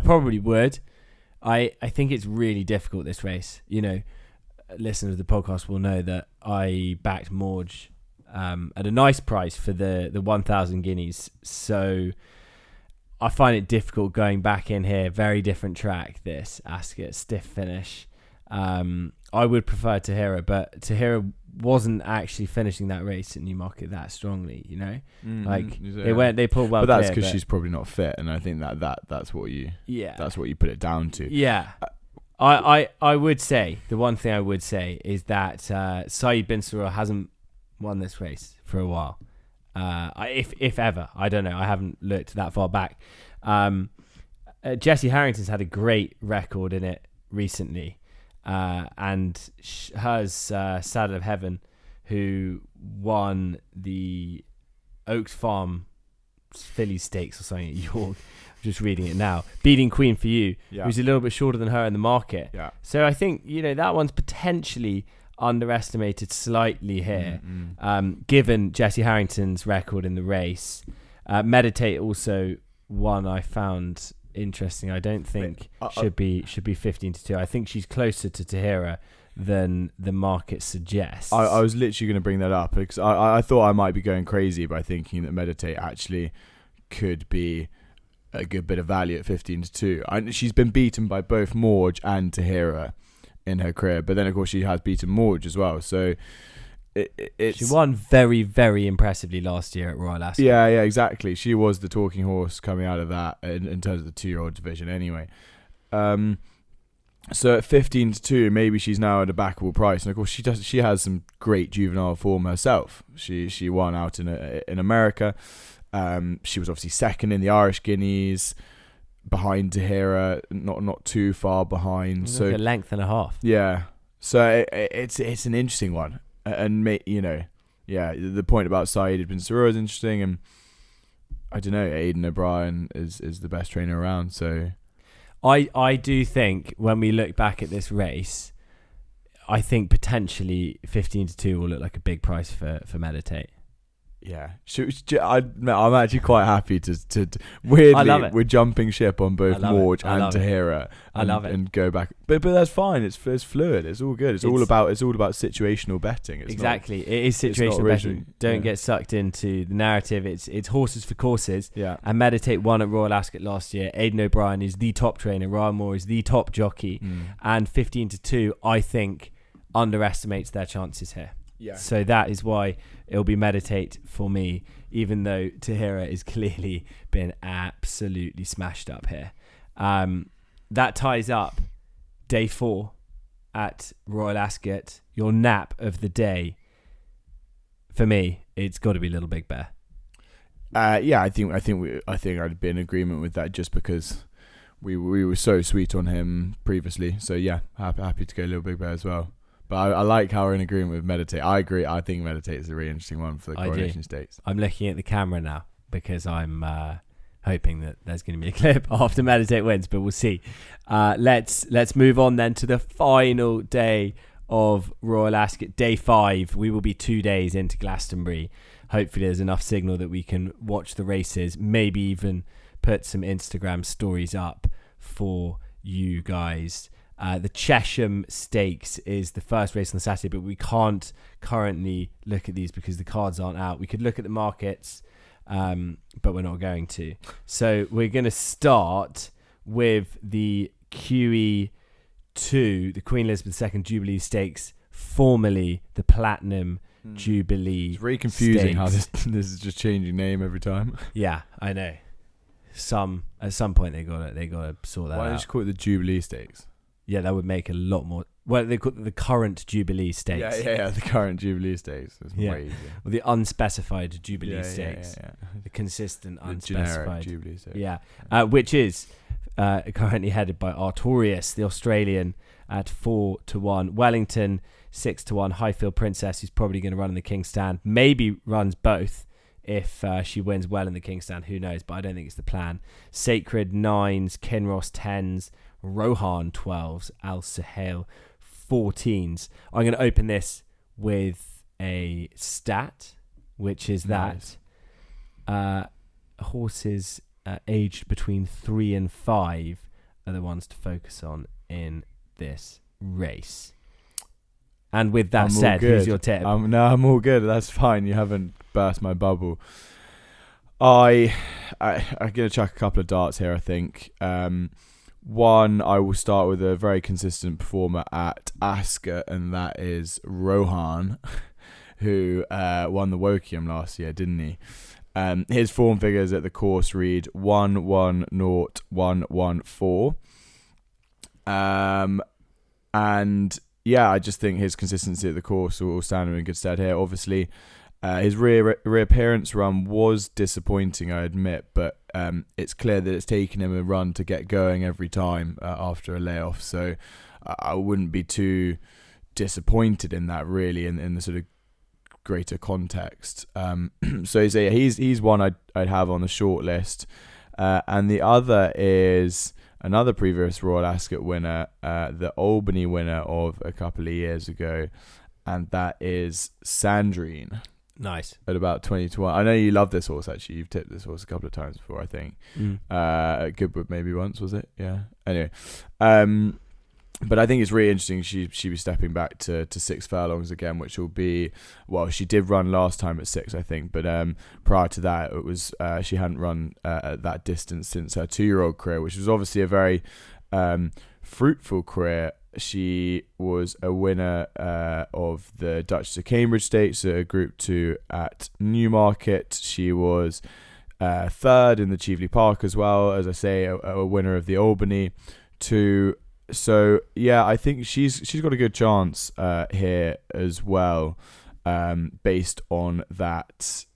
probably would. I think it's really difficult, this race. listeners of the podcast will know that I backed Morge at a nice price for the 1,000 guineas. So I find it difficult going back in here. Very different track, this Ascot, stiff finish. I would prefer Tahira, but Tahira wasn't actually finishing that race at Newmarket that strongly, you know? They pulled well. But that's because she's probably not fit, and I think that's what you put it down to. Yeah. I would say, the one thing I would say is that Saeed bin Surur hasn't won this race for a while. If ever. I don't know. I haven't looked that far back. Jessie Harrington's had a great record in it recently. And hers, Saddle of Heaven, who won the Oaks Farm Filly Stakes or something at York. I'm just reading it now. Beating Queen for You, who's a little bit shorter than her in the market. Yeah. So I think, that one's potentially underestimated slightly here, given Jessie Harrington's record in the race. Meditate also one I found interesting. I don't think should be 15-2. I think she's closer to Tahira than the market suggests. I was literally going to bring that up because I thought I might be going crazy by thinking that Meditate actually could be a good bit of value at 15-2. She's been beaten by both Morge and Tahira in her career, but then of course she has beaten Morge as well. So she won very, very impressively last year at Royal Ascot. Yeah, exactly. She was the talking horse coming out of that in terms of the 2-year-old division anyway. So at 15-2, maybe she's now at a backable price, and of course she has some great juvenile form herself. She won out in America. She was obviously second in the Irish Guineas, behind Tahira, not too far behind. So like a length and a half. Yeah. So it's an interesting one. And the point about Saeed bin Surur is interesting, and I don't know, Aidan O'Brien is the best trainer around. So I do think when we look back at this race, I think potentially 15-2 will look like a big price for Meditate. Yeah, I'm actually quite happy to weirdly I love it. We're jumping ship on both Morge and Tahira. I love it and go back, but that's fine. It's fluid. It's all good. It's all about situational betting. It is situational betting. Don't get sucked into the narrative. It's horses for courses. Yeah, and Meditate won at Royal Ascot last year. Aidan O'Brien is the top trainer. Ryan Moore is the top jockey, and 15-2 I think underestimates their chances here. Yeah. So that is why it'll be Meditate for me, even though Tahira has clearly been absolutely smashed up here. That ties up day 4 at Royal Ascot. Your nap of the day. For me, it's got to be Little Big Bear. I think I'd be in agreement with that just because we were so sweet on him previously. So yeah, happy to go Little Big Bear as well. But I like how we're in agreement with Meditate. I agree. I think Meditate is a really interesting one for the Coronation Stakes. I'm looking at the camera now because I'm hoping that there's going to be a clip after Meditate wins, but we'll see. Let's move on then to the final day of Royal Ascot, day 5. We will be 2 days into Glastonbury. Hopefully there's enough signal that we can watch the races, maybe even put some Instagram stories up for you guys. The Chesham Stakes is the first race on Saturday, but we can't currently look at these because the cards aren't out. We could look at the markets, but we're not going to. So we're going to start with the QE2, the Queen Elizabeth II Jubilee Stakes, formerly the Platinum Jubilee. It's very confusing Stakes. How this is just changing name every time. Yeah, I know. At some point they got to sort that out. Why don't you call it the Jubilee Stakes? Yeah, that would make a lot more. Well, they call it the current Jubilee Stakes. Yeah, the current Jubilee Stakes. That's way easier. Well, the unspecified Jubilee Stakes. Yeah. The consistent the unspecified. Generic Jubilee Stakes. Yeah. Which is currently headed by Artorias, the Australian, at 4-1. Wellington, 6-1. Highfield Princess, who's probably going to run in the King's Stand. Maybe runs both if she wins well in the King's Stand. Who knows? But I don't think it's the plan. Sacred 9s, Kinross 10s. Rohan 12s, Al Sahel 14s. I'm going to open this with a stat, which is that horses aged between 3 and 5 are the ones to focus on in this race. And with that I'm all said, good. who's your tip? No, I'm all good. That's fine. You haven't burst my bubble. I'm gonna chuck a couple of darts here. I think. One, I will start with a very consistent performer at Ascot, and that is Rohan, who won the Wokium last year, didn't he? His form figures at the course read 1-1-0-1-1-4. And yeah, I just think his consistency at the course will stand him in good stead here. Obviously, his reappearance run was disappointing, I admit, but it's clear that it's taken him a run to get going every time after a layoff. So I wouldn't be too disappointed in that, really, in the sort of greater context. So he's one I'd have on the short list, and the other is another previous Royal Ascot winner, the Albany winner of a couple of years ago, and that is Sandrine. Nice. At about 20-1. I know you love this horse, actually. You've tipped this horse a couple of times before, I think. At Goodwood maybe once, was it? Yeah. Anyway. But I think it's really interesting she be stepping back to 6 furlongs again, which will be, well, she did run last time at 6, I think, but prior to that, it was she hadn't run at that distance since her 2-year-old career, which was obviously a very fruitful career. She was a winner of the Duchess of Cambridge Stakes, a Group 2 at Newmarket. She was third in the Cheveley Park as well, as I say, a winner of the Albany 2. So yeah, I think she's got a good chance here as well, based on that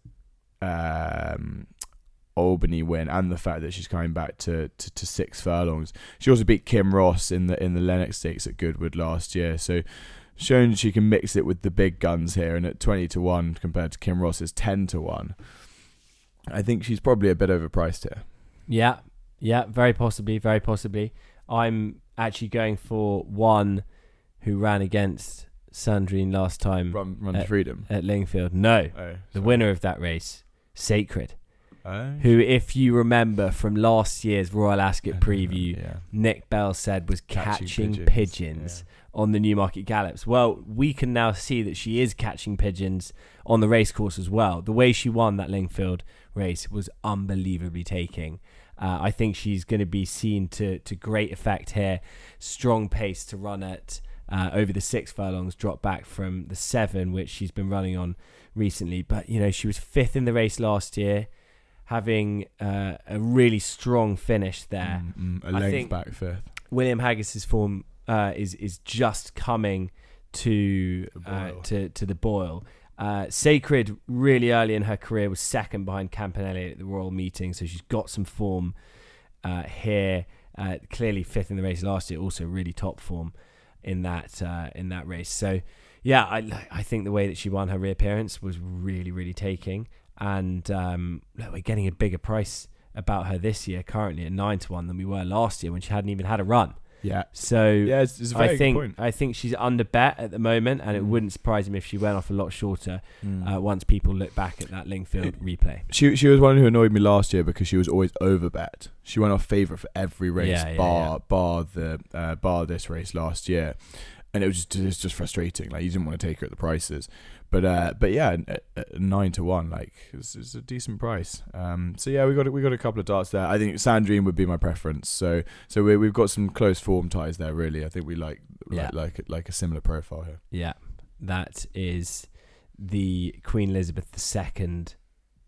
Albany win and the fact that she's coming back to 6 furlongs. She also beat Kim Ross in the Lennox Stakes at Goodwood last year, so shown she can mix it with the big guns here. And at 20-1 compared to Kim Ross's 10-1, I think she's probably a bit overpriced here. Yeah, very possibly. I'm actually going for one who ran against Sandrine last time. Run to Freedom at Lingfield. No, the winner of that race, Sacred. Oh. Who, if you remember from last year's Royal Ascot preview, Nick Bell said was catching pigeons on the Newmarket Gallops. Well, we can now see that she is catching pigeons on the racecourse as well. The way she won that Lingfield race was unbelievably taking. I think she's going to be seen to great effect here. Strong pace to run at over the 6 furlongs, drop back from the 7, which she's been running on recently. But, you know, she was 5th in the race last year, having a really strong finish there. A length back 5th. William Haggis's form is just coming to the boil. Sacred, really early in her career, was 2nd behind Campanelli at the Royal Meeting, so she's got some form here. Clearly 5th in the race last year, also really top form in that race. So yeah, I think the way that she won her reappearance was really, really taking. And we're getting a bigger price about her this year, currently at 9-1 than we were last year when she hadn't even had a run. Yeah. So yeah, it's a very good point. I think she's under bet at the moment, and it wouldn't surprise me if she went off a lot shorter once people look back at that Lingfield replay. She was one who annoyed me last year because she was always over bet. She went off favourite for every race, bar this race last year, and it was just frustrating. Like, you didn't want to take her at the prices. But yeah, 9-1, like it's a decent price. So yeah, we got a couple of darts there. I think Sandrine would be my preference. So we've got some close form ties there. Really, I think we like a similar profile here. Yeah, that is the Queen Elizabeth II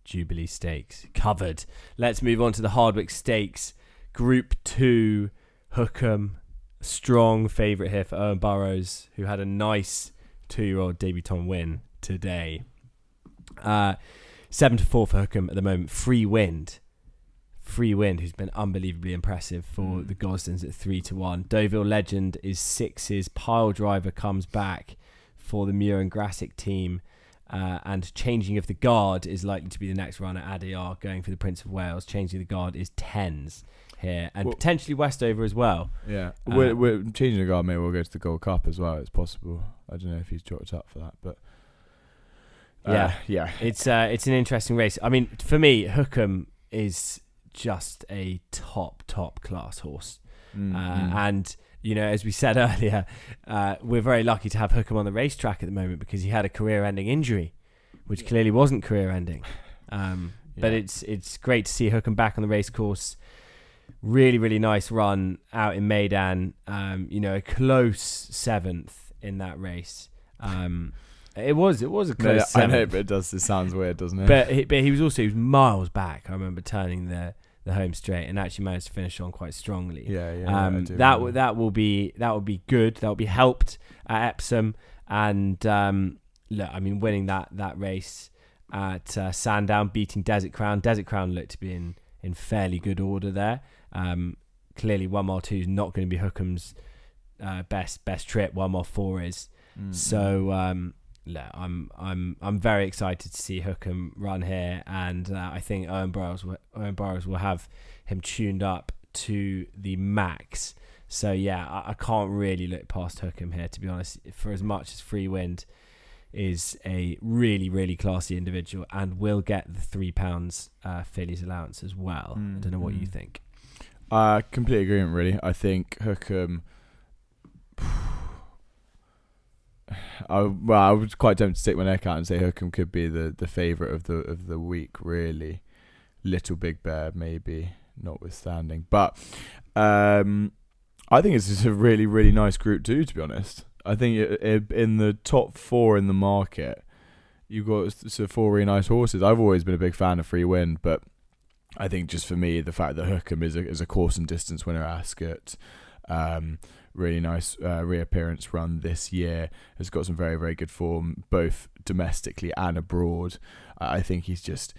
Jubilee Stakes covered. Let's move on to the Hardwick Stakes, Group 2. Hookham, strong favourite here for Owen Burrows, who had a nice 2-year-old debutant win today. 7-4 for Hookham at the moment. Free Wind, who's been unbelievably impressive for the Gosdens at 3-1. Deauville Legend is 6's. Pile Driver comes back for the Muir and Grassick team. And Changing of the Guard is likely to be the next runner. Adyar going for the Prince of Wales. Changing the Guard is 10s here, and potentially Westover as well. Yeah, we're Changing the Guard may well go to the Gold Cup as well. It's possible. I don't know if he's dropped up for that, but yeah, it's an interesting race. I mean, for me, Hookham is just a top class horse, and as we said earlier, we're very lucky to have Hookham on the racetrack at the moment because he had a career-ending injury, which clearly wasn't career-ending. But it's great to see Hookham back on the race course. Really, really nice run out in Meydan. A close 7th in that race. It was a close 7th. I know, but it sounds weird, doesn't it? But he was miles back. I remember turning the home straight and actually managed to finish on quite strongly. That will be good. That will be helped at Epsom, and winning that race at Sandown, beating Desert Crown. Desert Crown looked to be in fairly good order there. Clearly 1 mile 2 is not going to be Hookham's best trip. 1 mile 4 is. So I'm very excited to see Hookham run here, and I think Owen Burrows will have him tuned up to the max. So I can't really look past Hookham here, to be honest. For as much as Free Wind is a really, really classy individual and will get the £3 fillies allowance as well. I don't know what you think. Complete agreement, really. I think Hookham. I was quite tempted to stick my neck out and say Hookham could be the favourite of the week, really. Little Big Bear, maybe, notwithstanding. But I think it's just a really, really nice Group 2, to be honest. I think in the top 4 in the market, you've got 4 really nice horses. I've always been a big fan of Free Wind, but I think just for me, the fact that Hookham is a course and distance winner at Ascot, really nice reappearance run this year, has got some very, very good form, both domestically and abroad. I think he's just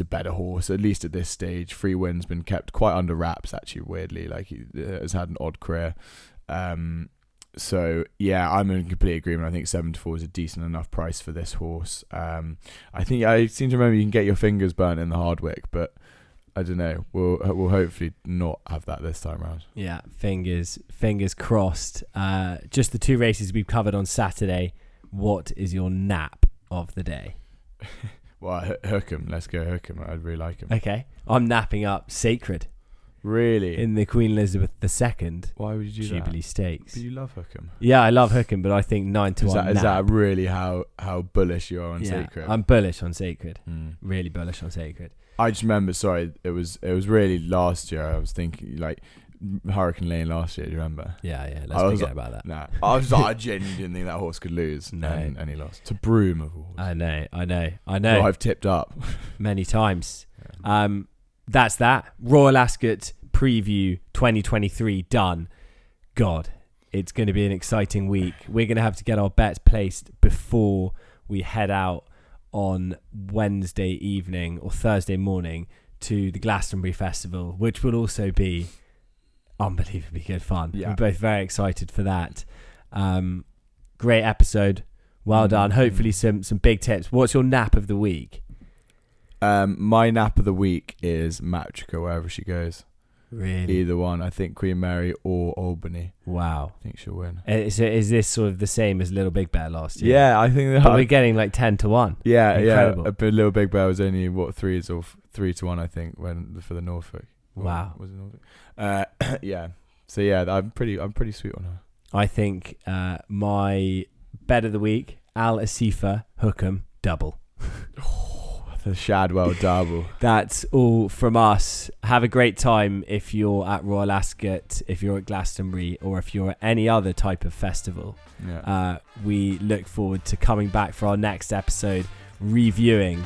a better horse, at least at this stage. Free Wind's been kept quite under wraps, actually, weirdly. Like, he has had an odd career. So I'm in complete agreement. I think 7-4 is a decent enough price for this horse. I think I seem to remember you can get your fingers burnt in the Hardwick, but I don't know. We'll hopefully not have that this time around. Yeah, fingers crossed. Just the 2 races we've covered on Saturday. What is your nap of the day? Well, Hookham. Let's go Hookham. I'd really like him. Okay, I'm napping up Sacred. Really? In the Queen Elizabeth II. Why would you do Jubilee that? Stakes. But you love Hookham. Yeah, I love Hookham, but I think 9-1. Is that really how bullish you are on Sacred? I'm bullish on Sacred. Really bullish on Sacred. I just remember. Sorry, it was really last year. I was thinking like Hurricane Lane last year. Do you remember? Yeah. Let's forget about that. Nah, I genuinely didn't think that horse could lose. No, and he lost to Broome, of course. I know. Well, I've tipped up many times. That's that. Royal Ascot preview 2023 done. God, it's going to be an exciting week. We're going to have to get our bets placed before we head out on Wednesday evening or Thursday morning to the Glastonbury Festival, which will also be unbelievably good fun. We're both very excited for that. Great episode. Well done. Hopefully some big tips. What's your nap of the week? My nap of the week is Matrica, wherever she goes. Really? Either one. I think Queen Mary or Albany. Wow. I think she'll win. Is this sort of the same as Little Big Bear last year? Yeah, I think we're getting like 10-1. Yeah, incredible. Yeah. But Little Big Bear was only 3-1, I think, for the Norfolk. Wow. Was it Norfolk? Yeah. So I'm pretty sweet on her. I think my bet of the week, Al Asifa Hookham double. The Shadwell double. That's all from us. Have a great time if you're at Royal Ascot, if you're at Glastonbury, or if you're at any other type of festival. Yeah. We look forward to coming back for our next episode, reviewing,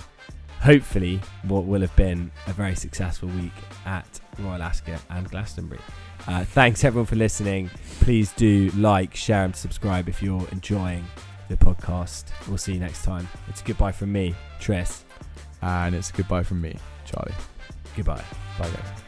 hopefully, what will have been a very successful week at Royal Ascot and Glastonbury. Thanks everyone for listening. Please do like, share and subscribe if you're enjoying the podcast. We'll see you next time. It's a goodbye from me, Tris. And it's a goodbye from me, Charlie. Goodbye. Bye, guys.